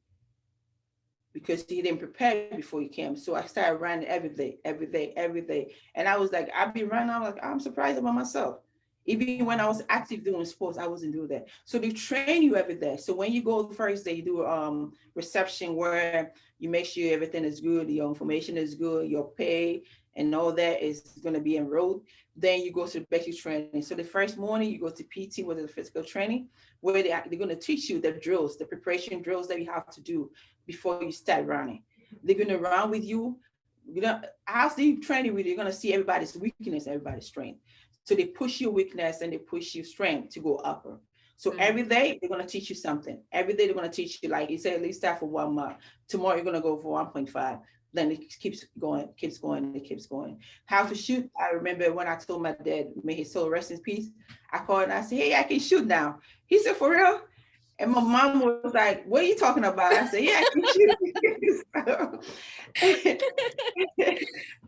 Because he didn't prepare before he came. So I started running every day, every day, every day. And I was like, I'd be running, I'm like, I'm surprised about myself. Even when I was active doing sports, I wasn't doing that. So they train you every day. So when you go the first day, you do reception where you make sure everything is good, your information is good, your pay and all that is going to be enrolled. Then you go to the basic training. So the first morning you go to PT, which is the physical training, where they're going to teach you the drills, the preparation drills that you have to do before you start running. They're going to run with you. As they training with you, you're going to see everybody's weakness, everybody's strength. So they push your weakness and they push your strength to go upper. So every day they're going to teach you something. Every day they're going to teach you, like you say, at least start for 1 month. Tomorrow you're going to go for 1.5. Then it keeps going, keeps going, it keeps going. How to shoot. I remember when I told my dad, may his soul rest in peace, I called and I said, hey, I can shoot now. He said, for real? And my mom was like, what are you talking about? I said, yeah, I can shoot.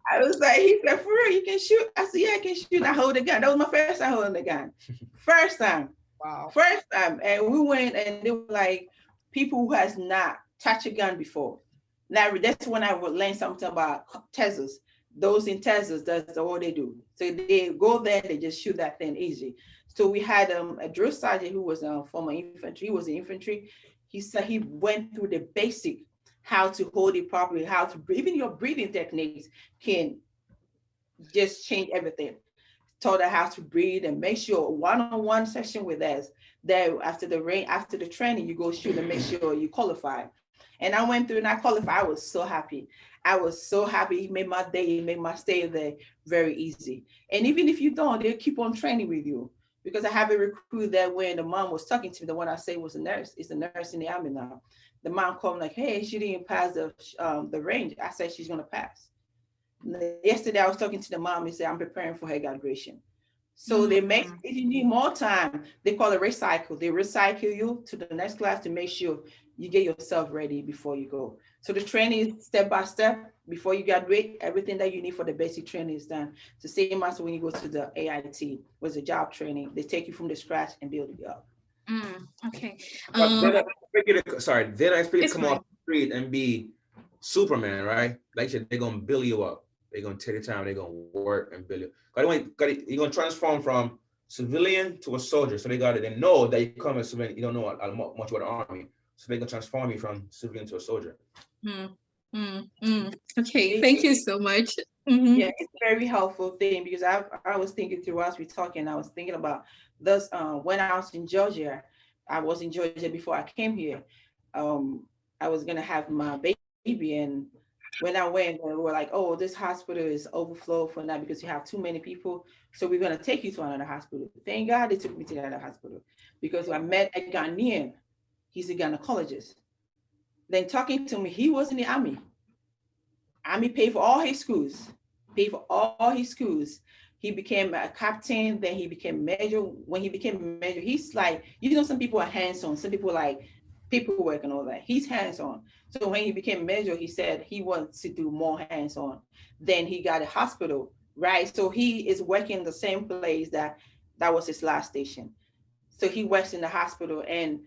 I was like, he said, for real, you can shoot? I said, yeah, I can shoot. I hold the gun. That was my first time holding the gun. First time. Wow. First time. And we went and they were like, people who has not touched a gun before. Now, that's when I would learn something about Teslas. Those in Teslas, that's all they do. So they go there, they just shoot that thing easy. So we had a drill sergeant who was a former infantry. He was in infantry. He said he went through the basic, how to hold it properly, how to breathe. Even your breathing techniques can just change everything. Taught her how to breathe and make sure one-on-one session with us. That after the training, you go shoot and make sure you qualify. And I went through and I qualified. I was so happy. I was so happy. He made my day, he made my stay there very easy. And even if you don't, they'll keep on training with you. Because I have a recruit that when the mom was talking to me, the one I say was a nurse, is a nurse in the Army now. The mom called me like, hey, she didn't pass the range. I said she's gonna pass. Yesterday I was talking to the mom, he said, I'm preparing for her graduation. So they make, if you need more time, they call it recycle. They recycle you to the next class to make sure you get yourself ready before you go. So the training is step by step. Before you graduate, everything that you need for the basic training is done. It's the same as when you go to the AIT, was a job training. They take you from the scratch and build you up. Okay. Then I expect you to come off the street and be Superman, right? Like you said, they're gonna build you up. They're gonna take the time. They're gonna work and build you. You're gonna transform from civilian to a soldier. So they got it. They know that you come as civilian. You don't know much about the army, so they can transform you from civilian to a soldier. Okay, thank you so much. Yeah, it's a very helpful thing because I was thinking through as we talking. I was thinking about this when I was in Georgia. I was in Georgia before I came here. I was gonna have my baby, and When I went, they were like, oh, this hospital is overflow for now because you have too many people. So we're going to take you to another hospital. Thank God they took me to another hospital because I met a Ghanaian. He's a gynecologist. Then talking to me, he was in the army. Army paid for all his schools, paid for all his schools. He became a captain, then he became major. When he became major, he's like, some people are hands-on, some people like paperwork and all that. He's hands-on. So when he became major, he said he wants to do more hands-on. Then he got a hospital, right? So he is working the same place that was his last station. So he works in the hospital and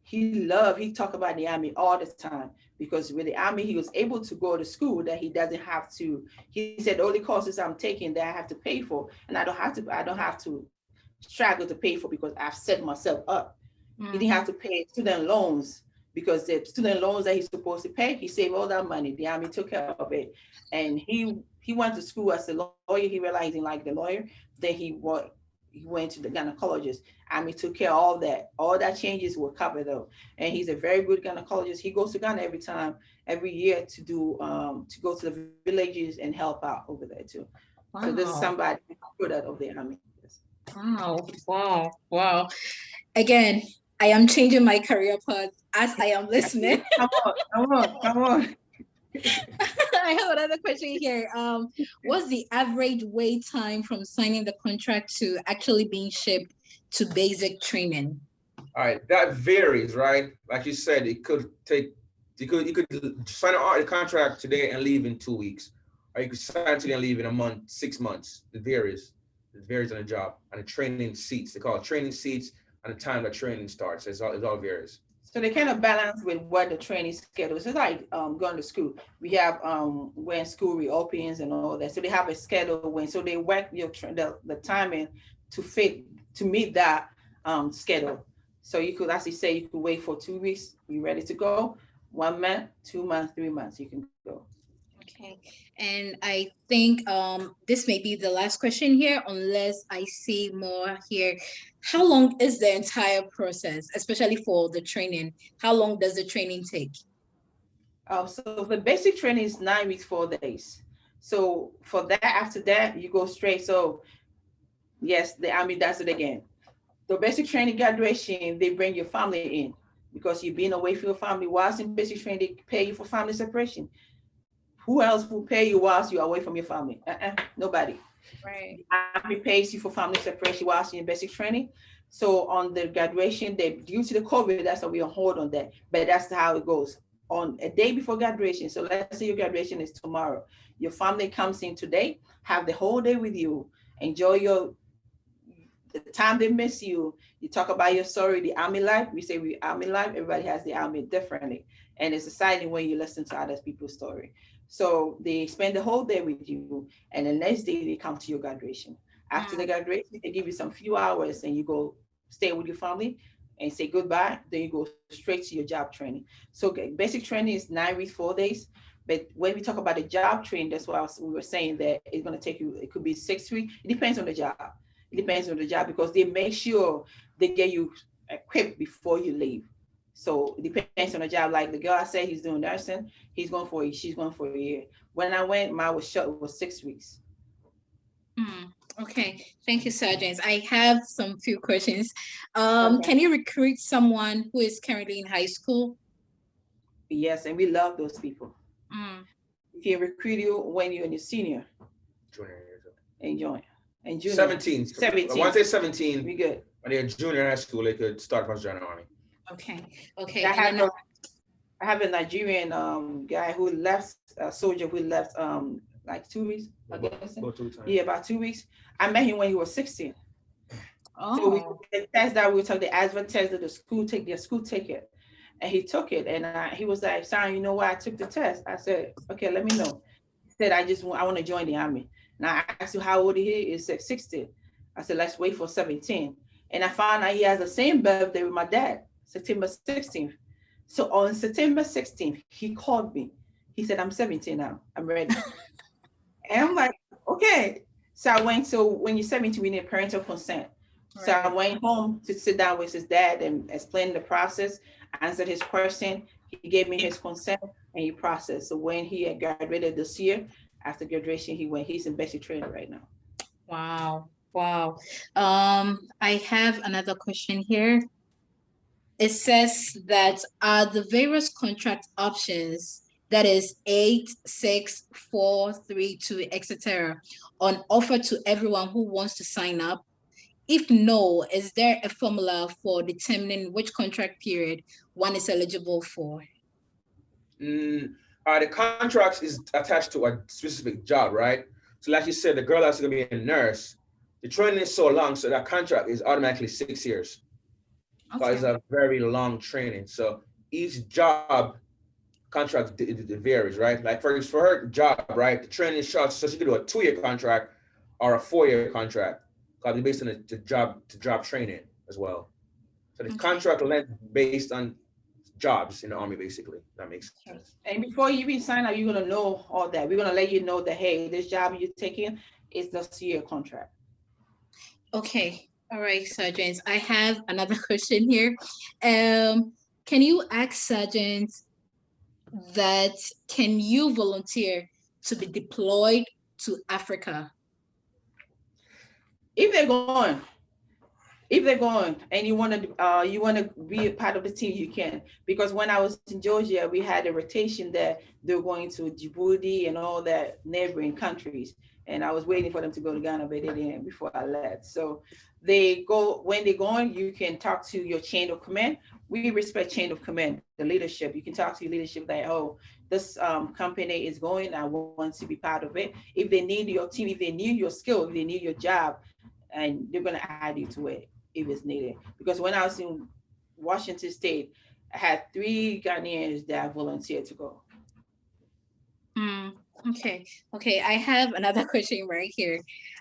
he talk about the army all the time because with the army, he was able to go to school that he doesn't have to. He said, the only courses I'm taking that I have to pay for, and I don't have to struggle to pay for because I've set myself up. He didn't have to pay student loans because the student loans that he's supposed to pay, he saved all that money. The army took care of it. And he went to school as a lawyer. He realized he didn't like the lawyer. Then he went to the gynecologist. Army took care of all that. All that changes were covered though. And he's a very good gynecologist. He goes to Ghana every year to go to the villages and help out over there too. Wow. So this is somebody good out of the army. Wow. Again, I am changing my career path as I am listening. Come on. I have another question here. What's the average wait time from signing the contract to actually being shipped to basic training? All right, that varies, right? Like you said, you could sign a contract today and leave in 2 weeks, or you could sign today and leave in a month, 6 months. It varies. It varies on the job, on the training seats. They call it training seats, and the time that training starts. It all varies. So they kind of balance with what the training schedule is. It's like going to school. We have when school reopens and all that. So they have a schedule so they work the timing to meet that schedule. So you could actually say you could wait for 2 weeks. You ready to go? 1 month, 2 months, 3 months. You can go. Okay, and I think this may be the last question here, unless I see more here. How long is the entire process, especially for the training? How long does the training take? So the basic training is 9 weeks, 4 days. So for that, after that, you go straight. So yes, the army does it again. The basic training graduation, they bring your family in because you've been away from your family. Whilst in basic training, they pay you for family separation. Who else will pay you whilst you're away from your family? Nobody. Right. The army pays you for family separation whilst you're in basic training. So on the graduation, due to the COVID, that's why we on hold on that. But that's how it goes. On a day before graduation, so let's say your graduation is tomorrow. Your family comes in today, have the whole day with you, enjoy the time they miss you. You talk about your story, the army life. We say we army life. Everybody has the army differently, and it's exciting when you listen to other people's story. So they spend the whole day with you, and the next day they come to your graduation. After the graduation, they give you some few hours, and you go stay with your family and say goodbye. Then you go straight to your job training. So basic training is 9 weeks, 4 days. But when we talk about the job training, that's why we were saying that it's going to take you. It could be 6 weeks. It depends on the job. It depends on the job because they make sure they get you equipped before you leave. So it depends on the job. Like the girl I said, he's doing nursing. She's going for a year. When I went, mine was short. It was 6 weeks. Okay, thank you, Sergeant. I have some few questions. Can you recruit someone who is currently in high school? Yes, and we love those people. We can recruit you when you're in your senior. Junior. And join. And junior. 17. 17. Once they're 17, we good. When they're junior high school, they could start first join the army. Okay. I have a Nigerian guy who left, a soldier who left like 2 weeks. About 2 weeks. I met him when he was 16. So we the test that we took, the ASVA test that the school take it. And he took it, and he was like, "Son, you know what? I took the test." I said, "Okay, let me know." He said, I want to join the army." Now I asked him how old he is. He said 16. I said, "Let's wait for 17." And I found out he has the same birthday with my dad, September 16th. So on September 16th, he called me. He said, "I'm 17 now. I'm ready." And I'm like, "Okay." So I went. So when you're 17, we need parental consent. Right. So I went home to sit down with his dad and explain the process, answered his question. He gave me his consent, and he processed. So when he had graduated this year, after graduation, he's in basic training right now. Wow. Wow. I have another question here. It says that are the various contract options, that is 8, 6, 4, 3, 2, etc., on offer to everyone who wants to sign up? If no, is there a formula for determining which contract period one is eligible for? Mm, the contract is attached to a specific job, right? So, like you said, the girl that's going to be a nurse, the training is so long, so that contract is automatically 6 years. Because it's Okay. a very long training. So each job contract it varies, right? Like for her job, right? The training is short, so she could do a 2-year contract or a 4-year contract. Because it's based on the job training as well. So the Okay. contract length based on jobs in the army, basically. That makes Sure. sense. And before you even sign up, you're gonna know all that. We're gonna let you know that hey, this job you're taking is this year contract. Okay. All right, sergeants. I have another question here. Um, can you ask sergeants that can you volunteer to be deployed to Africa? If they're going, if they're going and you want to be a part of the team, you can. Because when I was in Georgia, we had a rotation that they were going to Djibouti and all that neighboring countries, and I was waiting for them to go to Ghana, but they didn't before I left. So they go when they're going, you can talk to your chain of command. We respect chain of command, the leadership. You can talk to your leadership that, oh, this company is going, I want to be part of it. If they need your team, if they need your skill, if they need your job, and they're going to add you to it if it's needed. Because when I was in Washington State, I had 3 Ghanaians that volunteered to go. Mm, okay. Okay. I have another question right here.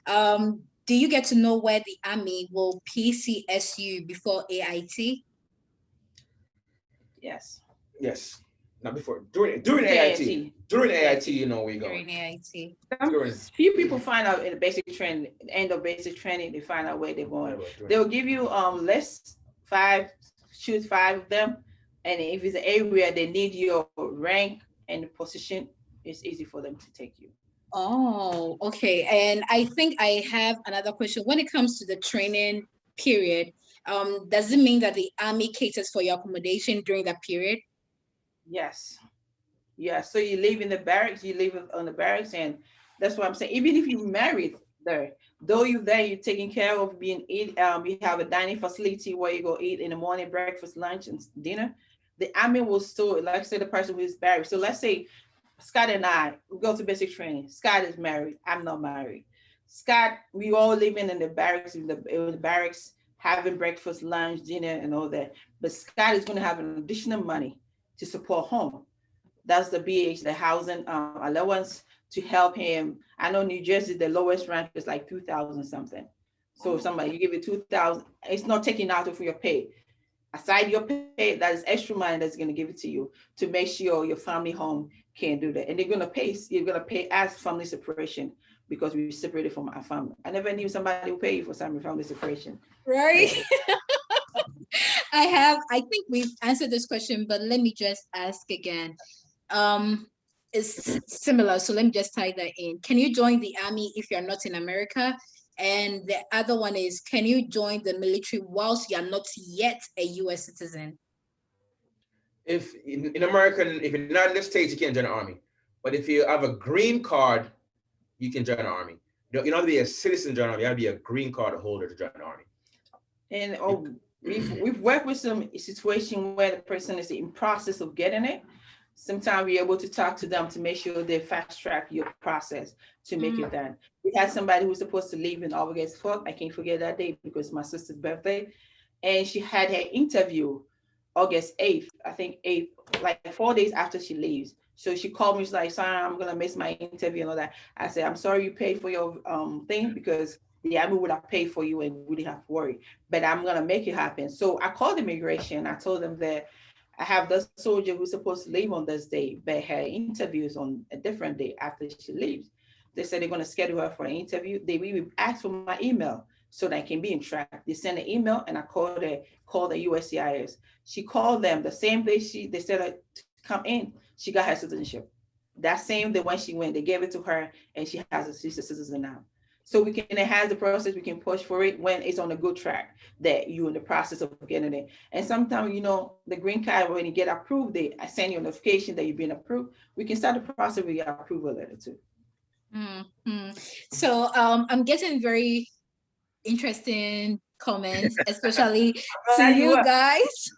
Do you get to know where the Army will PCSU before AIT? Yes. Yes. Not before. During AIT. AIT. During AIT, AIT. you know where you're going. During AIT. During Few people find out in the basic training, end of basic training, they find out where they're going. They will give you lists, five, choose 5 of them, and if it's an area they need your rank and position, it's easy for them to take you. Oh, okay. And I think I have another question. When it comes to the training period, does it mean that the Army caters for your accommodation during that period? Yes. Yeah, so you live in the barracks, you live on the barracks, and that's what I'm saying. Even if you're married there, though you're there, you're taking care of being eat. You have a dining facility where you go eat in the morning, breakfast, lunch, and dinner. The army will still, like I said, the person who is married. So let's say Scott and I we go to basic training. Scott is married. I'm not married. Scott, we all living in the barracks, in the barracks, having breakfast, lunch, dinner, and all that. But Scott is going to have an additional money to support home. That's the BH, the housing allowance to help him. I know New Jersey, the lowest rank is like 2,000 something. So if somebody you give it 2,000, it's not taking out of your pay. Aside your pay, that is extra money that's going to give it to you to make sure your family home can do that. And they're going to pay. You're going to pay as family separation because we separated from our family. I never knew somebody would pay you for family separation. Right. I think we've answered this question, but let me just ask again. Um, it's similar, so let me just tie that in. Can you join the Army if you're not in America? And the other one is, can you join the military whilst you're not yet a US citizen? If in America, if you're not in the States, you can't join the army. But if you have a green card, you can join the army. You don't have to be a citizen to join the army. You have to be a green card holder to join the army. And we've worked with some situation where the person is in process of getting it. Sometimes we're able to talk to them to make sure they fast track your process to make it done. We had somebody who was supposed to leave in August 4th. I can't forget that day because my sister's birthday. And she had her interview August 8th, I think 8th, like 4 days after she leaves. So she called me, she's like, sorry, I'm gonna miss my interview and all that. I said, I'm sorry you paid for your thing because the Army would have paid for you and we didn't have to worry. But I'm gonna make it happen. So I called immigration. I told them that I have this soldier who's supposed to leave on this day, but her interview is on a different day after she leaves. They said they're going to schedule her for an interview. They even asked for my email so that I can be in track. They sent an email and I called the USCIS. She called them the same day they said to come in. she got her citizenship. That same day when she went, they gave it to her, and she's a citizen now. So we can enhance the process. We can push for it when it's on a good track that you're in the process of getting it. And sometimes, the green card, when you get approved, they send you a notification that you've been approved. We can start the process with your approval letter too. Mm-hmm. So I'm getting very interesting comments, especially to Glad you you are. guys.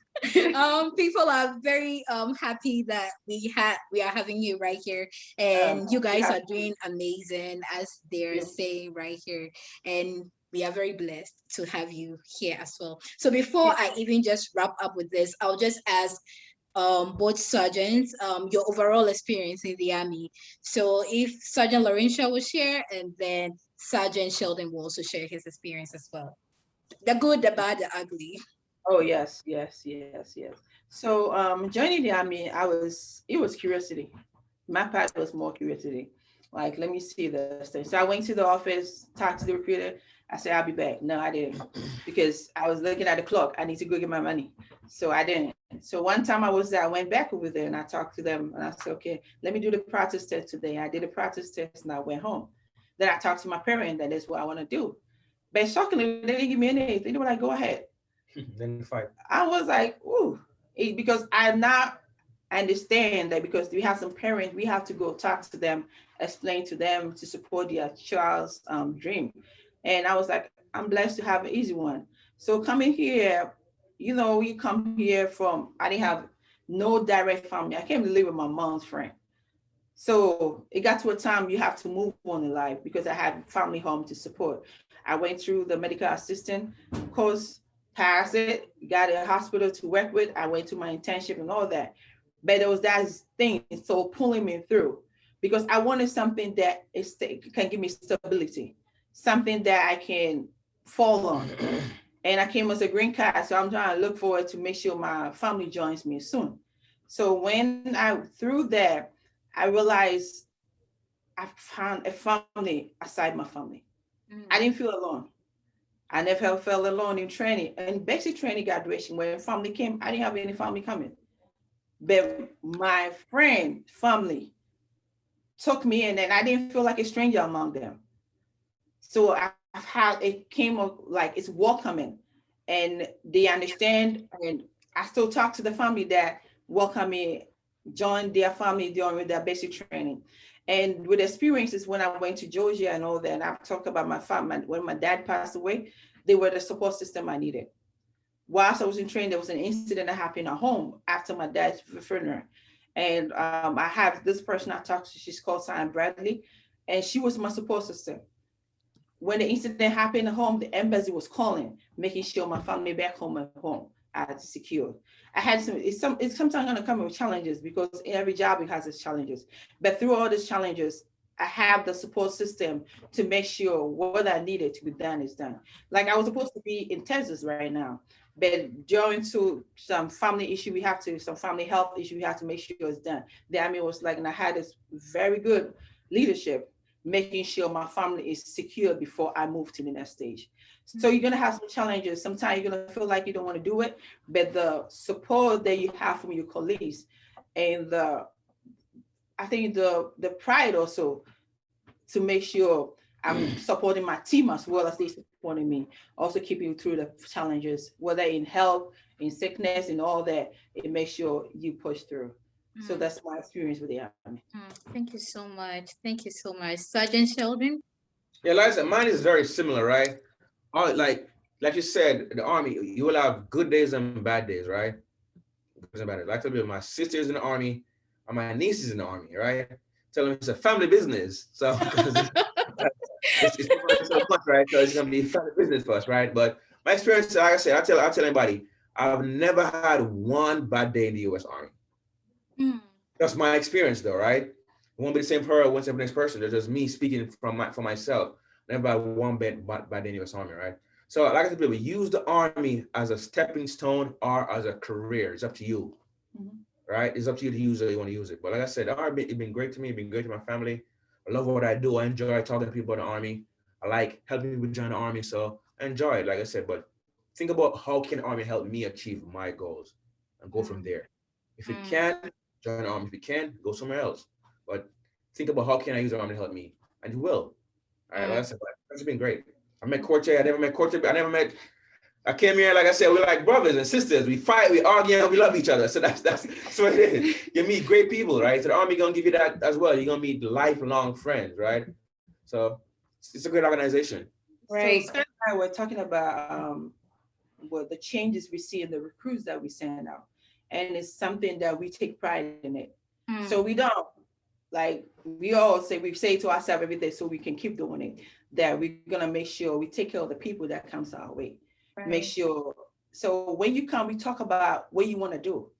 People are very happy that we are having you right here, and you guys Yeah, are doing amazing, as they're yeah, saying right here, and we are very blessed to have you here as well. So before yeah. I even just wrap up with this, I'll just ask both sergeants your overall experience in the army. So if Sergeant Laurentia will share, and then Sergeant Sheldon will also share his experience as well. The good, the bad, the ugly. Oh yes, yes, yes, yes. So joining the army, it was curiosity. My part was more curiosity. Like, let me see this thing. So I went to the office, talked to the recruiter. I said, I'll be back. No, I didn't. Because I was looking at the clock. I need to go get my money. So I didn't. So one time I was there, I went back over there and I talked to them and I said, okay, let me do the practice test today. I did a practice test and I went home. Then I talked to my parent that is what I want to do. But shockingly, they didn't give me anything. They were like, go ahead. Then fight. I was like, ooh, because I now understand that because we have some parents, we have to go talk to them, explain to them to support their child's dream. And I was like, I'm blessed to have an easy one. So coming here, you come here from, I didn't have no direct family. I came to live with my mom's friend. So it got to a time you have to move on in life because I had family home to support. I went through the medical assistant course, passed it, got a hospital to work with. I went to my internship and all that. But there was that thing so pulling me through because I wanted something that can give me stability, something that I can fall on. And I came as a green card, so I'm trying to look forward to make sure my family joins me soon. So when I through that, I realized I found a family aside my family. I didn't feel alone. I never felt alone in training. And basic training graduation, when family came, I didn't have any family coming. But my friend, family took me in and I didn't feel like a stranger among them. So I've had it came up like it's welcoming and they understand. And I still talk to the family that welcome me, join their family during their basic training. And with experiences when I went to Georgia and all that, and I've talked about my family, when my dad passed away, they were the support system I needed. Whilst I was in training, there was an incident that happened at home after my dad's funeral. And I have this person I talked to, she's called Simon Bradley, and she was my support system when the incident happened at home, the embassy was calling, making sure my family back home are secure. I had it's sometimes gonna come with challenges because every job it has its challenges. But through all these challenges, I have the support system to make sure what I needed to be done is done. Like I was supposed to be in Texas right now, but during to some family issue, some family health issue, we have to make sure it's done. The army was like, and I had this very good leadership making sure my family is secure before I move to the next stage. So you're gonna have some challenges. Sometimes you're gonna feel like you don't want to do it, but the support that you have from your colleagues and I think the pride also to make sure I'm supporting my team as well as they supporting me, also keeping you through the challenges, whether in health, in sickness, and all that, it makes sure you push through. So that's my experience with the army. Thank you so much. Thank you so much. Sergeant Sheldon? Yeah, like I said, mine is very similar, right? All like you said, the army, you will have good days and bad days, right? Good and bad days. Like I tell you, my sister is in the army, and my niece is in the army, right? Tell them it's a family business. So because it's so much, right? So it's gonna be family business for us, right? But my experience, like I said, I tell anybody, I've never had one bad day in the U.S. Army. Mm. That's my experience, though, right? It won't be the same for her, it won't be the next person. It's just me speaking for myself. Never had one bad day in the U.S. Army, right? So, like I said, people use the Army as a stepping stone or as a career. It's up to you, Mhm. right? It's up to you to use it. You want to use it. But like I said, the Army, it's been great to me. It's been great to my family. I love what I do. I enjoy talking to people about the Army. I like helping people join the Army. So I enjoy it, like I said. But think about how can the Army help me achieve my goals and go from Mm. there. If it Mm. can, join the Army. If you can, go somewhere else. But think about how can I use the Army to help me, and you will. All right, like I said, it's been great. I met Corte. I never met Corte. I came here, like I said, we're like brothers and sisters. We fight, we argue, and we love each other. So that's what it is. You meet great people, right? So the Army gonna give you that as well. You're gonna meet lifelong friends, right? So it's a great organization. Right. So Scott and I were talking about what the changes we see in the recruits that we send out, and it's something that we take pride in it. So we don't like we say to ourselves every day, so we can keep doing it. That we're gonna make sure we take care of the people that comes our way. Right. Make sure. So when you come, we talk about what you want to do,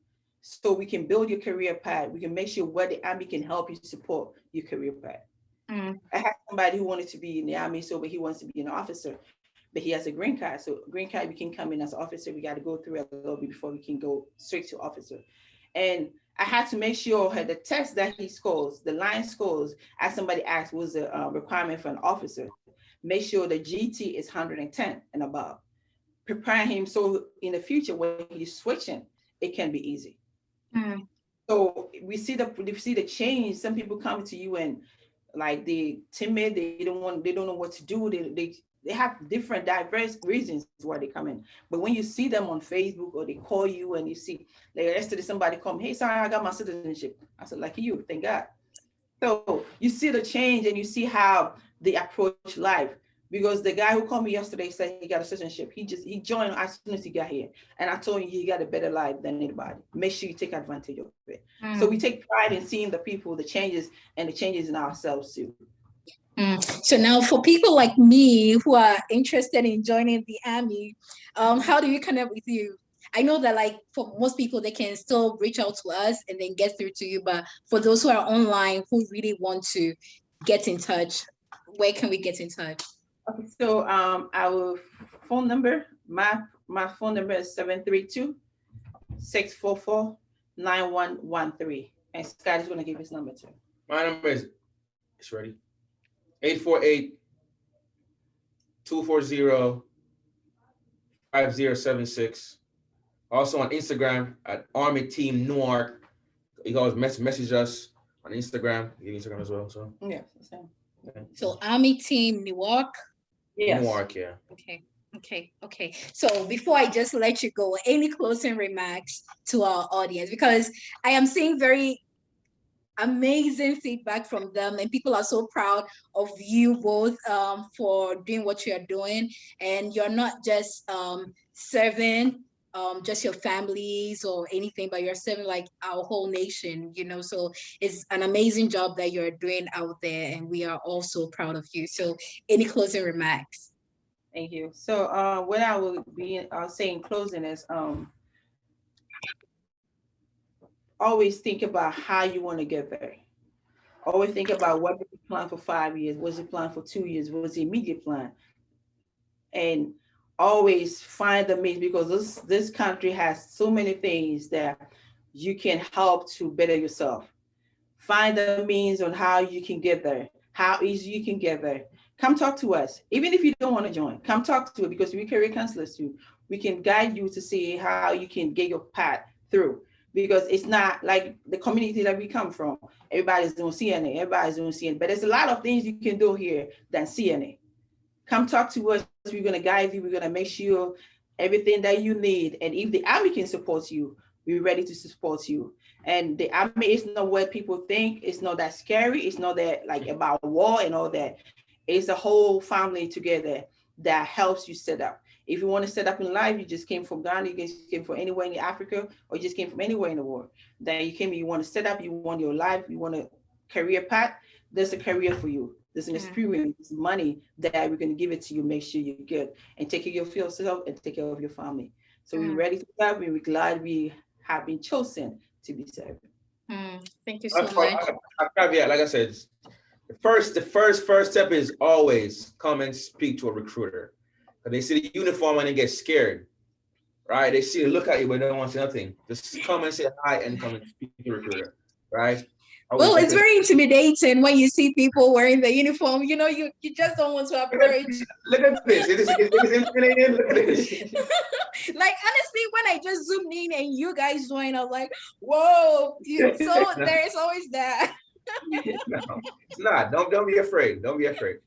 so we can build your career path. We can make sure where the Army can help you support your career path. I had somebody who wanted to be in the Army, but he wants to be an officer, but he has a green card. So green card, we can come in as an officer. We got to go through a little bit before we can go straight to officer. And I had to make sure the test that he scores, the line scores, as somebody asked, was a requirement for an officer. Make sure the GT is 110 and above. Prepare him so in the future when he's switching, it can be easy. So we see the change. Some people come to you and like they timid, they don't know what to do. They have different diverse reasons why they come in. But when you see them on Facebook or they call you and you see, like yesterday somebody come, hey, sorry, I got my citizenship. I said, like you, thank God. So you see the change and you see how they approach life. Because the guy who called me yesterday said he got a citizenship. He joined as soon as he got here. And I told him he got a better life than anybody. Make sure you take advantage of it. So we take pride in seeing the people, the changes, and the changes in ourselves too. So now for people like me who are interested in joining the Army, how do you connect with you? I know that like for most people, they can still reach out to us and then get through to you. But for those who are online, who really want to get in touch, where can we get in touch? Okay, so our phone number, my phone number is 732-644-9113. And Scott is going to give his number too. My number is, it's ready, 848-240-5076. Also on Instagram at Army Team Newark. You can always message us on Instagram. You have Instagram as well, so. Yeah, the same. So Army Team Newark. Yes. Newark, yeah. Okay. So before I just let you go, any closing remarks to our audience? Because I am seeing very amazing feedback from them, and people are so proud of you both for doing what you're doing. And you're not just serving just your families or anything, but you're serving like our whole nation, so it's an amazing job that you're doing out there, and we are all so proud of you. So any closing remarks? Thank you. So what I'll say in closing is always think about how you want to get there. Always think about what did you plan for 5 years, what's the plan for 2 years, what's the immediate plan, and always find the means, because this country has so many things that you can help to better yourself. Find the means on how you can get there, how easy you can get there. Come talk to us. Even if you don't want to join, come talk to us, because we career counselors too. We can guide you to see how you can get your path through, because it's not like the community that we come from. Everybody's doing CNA, but there's a lot of things you can do here than CNA. Come talk to us. We're going to guide you. We're going to make sure everything that you need. And if the Army can support you, we're ready to support you. And the Army is not what people think. It's not that scary. It's not that like about war and all that. It's a whole family together that helps you set up. If you want to set up in life, you just came from Ghana, you just came from anywhere in Africa, or you just came from anywhere in the world. Then you came, you want to set up, you want your life, you want a career path, there's a career for you. There's an experience, money that we're going to give it to you, make sure you're good, and take care of yourself and take care of your family. So we're ready to serve, and we're glad we have been chosen to be served. Thank you so much. Caveat, like I said, the first step is always come and speak to a recruiter. They see the uniform and they get scared, right? They see the look at you, but they don't want to say nothing. Just come and say hi and come and speak to the recruiter, right? Well, it's very intimidating when you see people wearing the uniform. You just don't want to approach. Look at this. It is intimidating. Look at this. Like honestly, when I just zoomed in and you guys joined, I was like, whoa. So there is always that. No, it's not. Don't be afraid. Don't be afraid.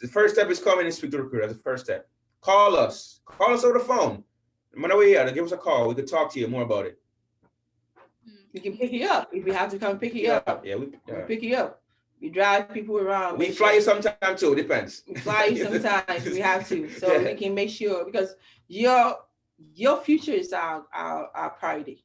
The first step is coming and speak to the recruiter. That's the first step. Call us. Call us over the phone. No matter where you are, give us a call. We could talk to you more about it. We can pick you up if we have to come pick you up. Yeah, we pick you up. We drive people around. We fly you sometime too. Depends. We fly you sometimes. We have to, so we can make sure, because your future is our priority.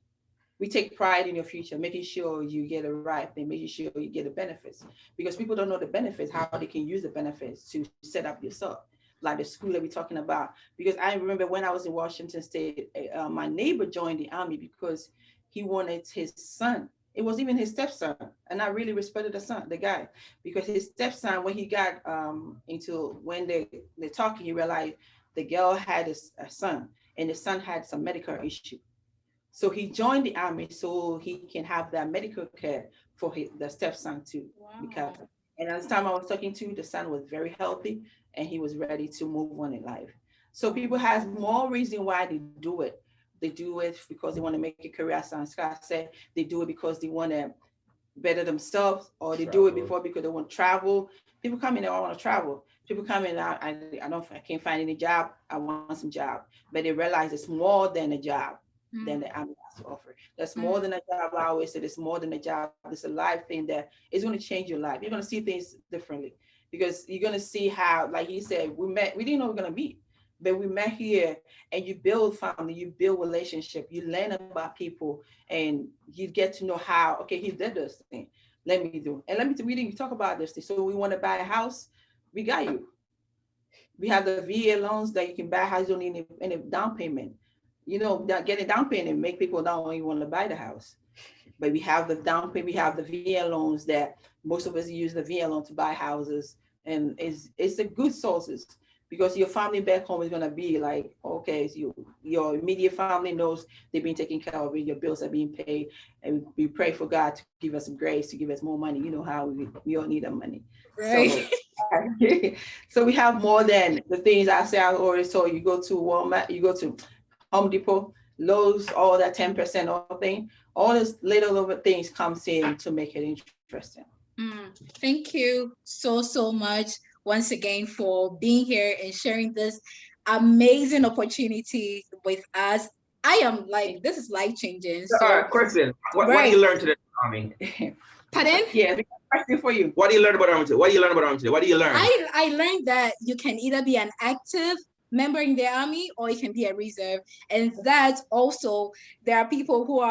We take pride in your future, making sure you get the right thing, making sure you get the benefits, because people don't know the benefits, how they can use the benefits to set up yourself, like the school that we're talking about. Because I remember when I was in Washington State, my neighbor joined the Army because he wanted his son. It was even his stepson, and I really respected the guy, because his stepson, when he got into, when they're talking, he realized the girl had a son, and the son had some medical issue. So he joined the Army so he can have that medical care for the stepson too. Wow. Because, and at the time I was talking to, the son was very healthy and he was ready to move on in life. So people has more reason why they do it. They do it because they want to make a career, as Scott said. They do it because they want to better themselves, or they do it because they want to travel. People come in, they all want to travel. People come in, I can't find any job. I want some job, but they realize it's more than a job. Than the Army has to offer. That's more than a job. I always say it's more than a job. It's a life thing that is going to change your life. You're going to see things differently, because you're going to see how, like he said, we didn't know we were going to meet, but we met here, and you build family, you build relationship, you learn about people, and you get to know how, okay, he did this thing. Let me do. And we didn't talk about this thing. So we want to buy a house. We got you. We have the VA loans that you can buy a house. You don't need any down payment. You know, getting down payment make people don't even want to buy the house. But we have the down payment, we have the VA loans that most of us use the VA loan to buy houses, and it's a good sources, because your family back home is gonna be like, okay, so your immediate family knows they've been taken care of, your bills are being paid, and we pray for God to give us some grace, to give us more money. You know how we all need our money. Right. So we have more than the things I say. I already told you, go to Walmart, you go to Home Depot, Lowe's, all that 10% off thing, all those little things comes in to make it interesting. Thank you so much once again for being here and sharing this amazing opportunity with us. I am like, this is life changing. So, question: what do you learn today, Army? Pardon? Yeah, question for you. What do you learn about Army today? What do you learn about Army today? What do you learn? I learned that you can either be an active member in the Army, or you can be a reserve, and that also there are people who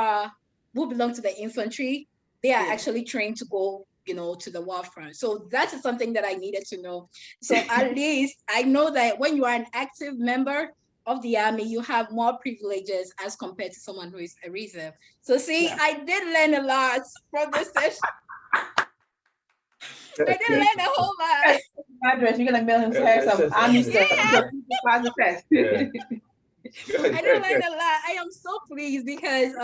belong to the infantry. They are actually trained to go, to the war front. So that is something that I needed to know. So at least I know that when you are an active member of the Army, you have more privileges as compared to someone who is a reserve. So see, I did learn a lot from this session. I did learn a whole lot. Address, you're gonna mail him some Army stuff. I did learn a lot. I am so pleased because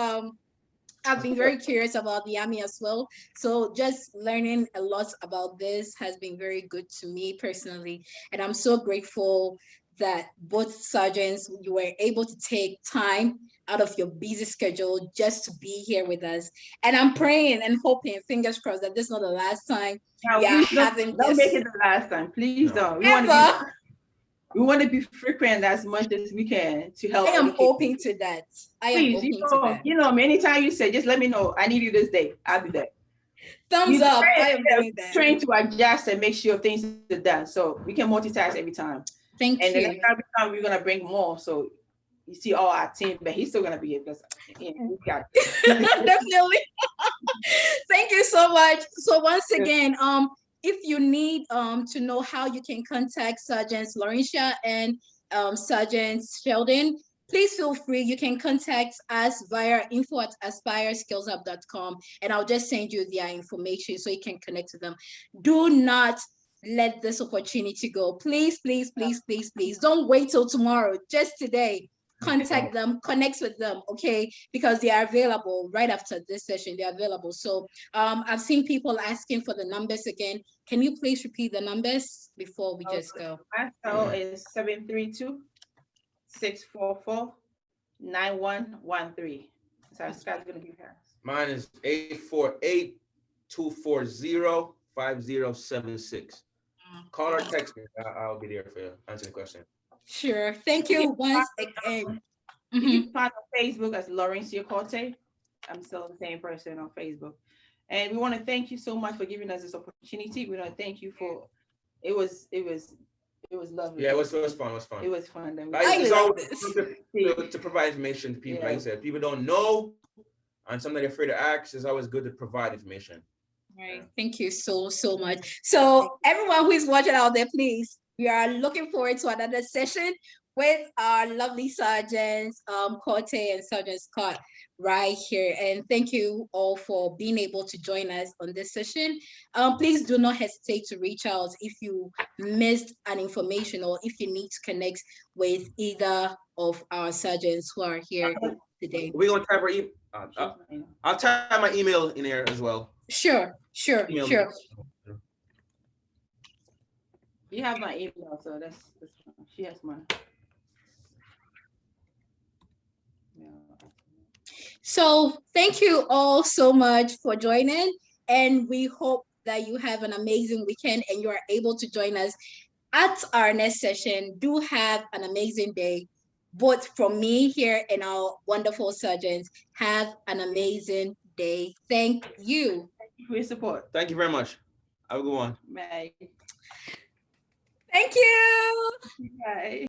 I've been very curious about the Army as well. So just learning a lot about this has been very good to me personally. And I'm so grateful that both sergeants, you were able to take time out of your busy schedule just to be here with us. And I'm praying and hoping, fingers crossed, that this is not the last time we are having this. Don't make it the last time. Please don't. We want to be frequent as much as we can to help. I am hoping to that. You know, anytime you say, just let me know, I need you this day, I'll be there. Thumbs up. I am doing that. Trying to adjust and make sure things are done, so we can multitask every time. Thank you. And the next time we're gonna bring more, so you see all our team, but he's still gonna be here because we got definitely. Thank you so much. So once again, if you need to know how you can contact Sergeants Laurentia and Sergeants Sheldon, please feel free. You can contact us via info@aspireskillsup.com, and I'll just send you their information so you can connect to them. Do not let this opportunity go. Please, please, please, please, please. Don't wait till tomorrow. Just today. Contact them, connect with them, okay? Because they are available right after this session. They're available. So I've seen people asking for the numbers again. Can you please repeat the numbers before we just go? So it's 732 644-9113. So Scott's gonna give her. Mine is 848-240-5076. Call or text me. I'll be there for you. Answer the question. Sure. Thank you once again. You Mhm. can find on Facebook as Laurencia Corte. I'm still the same person on Facebook. And we want to thank you so much for giving us this opportunity. We want to thank you for it was lovely. Yeah, it was fun. It was fun. It was fun. Like, I it's love always this. to provide information to people. Yeah. Like I said, people don't know, and something they're afraid to ask. It's always good to provide information. Right. Thank you so much. So everyone who is watching out there, please, we are looking forward to another session with our lovely sergeants, Corte and Sergeant Scott, right here. And thank you all for being able to join us on this session. Please do not hesitate to reach out if you missed an information or if you need to connect with either of our sergeants who are here today. We're gonna type our I'll type my email in there as well. Sure. Email me. You have my email, so that's she has mine. So thank you all so much for joining, and we hope that you have an amazing weekend and you are able to join us at our next session. Do have an amazing day, both from me here and our wonderful sergeants. Have an amazing day. Thank you. Thank you for your support. Thank you very much. Have a good one. Bye. Thank you. Bye.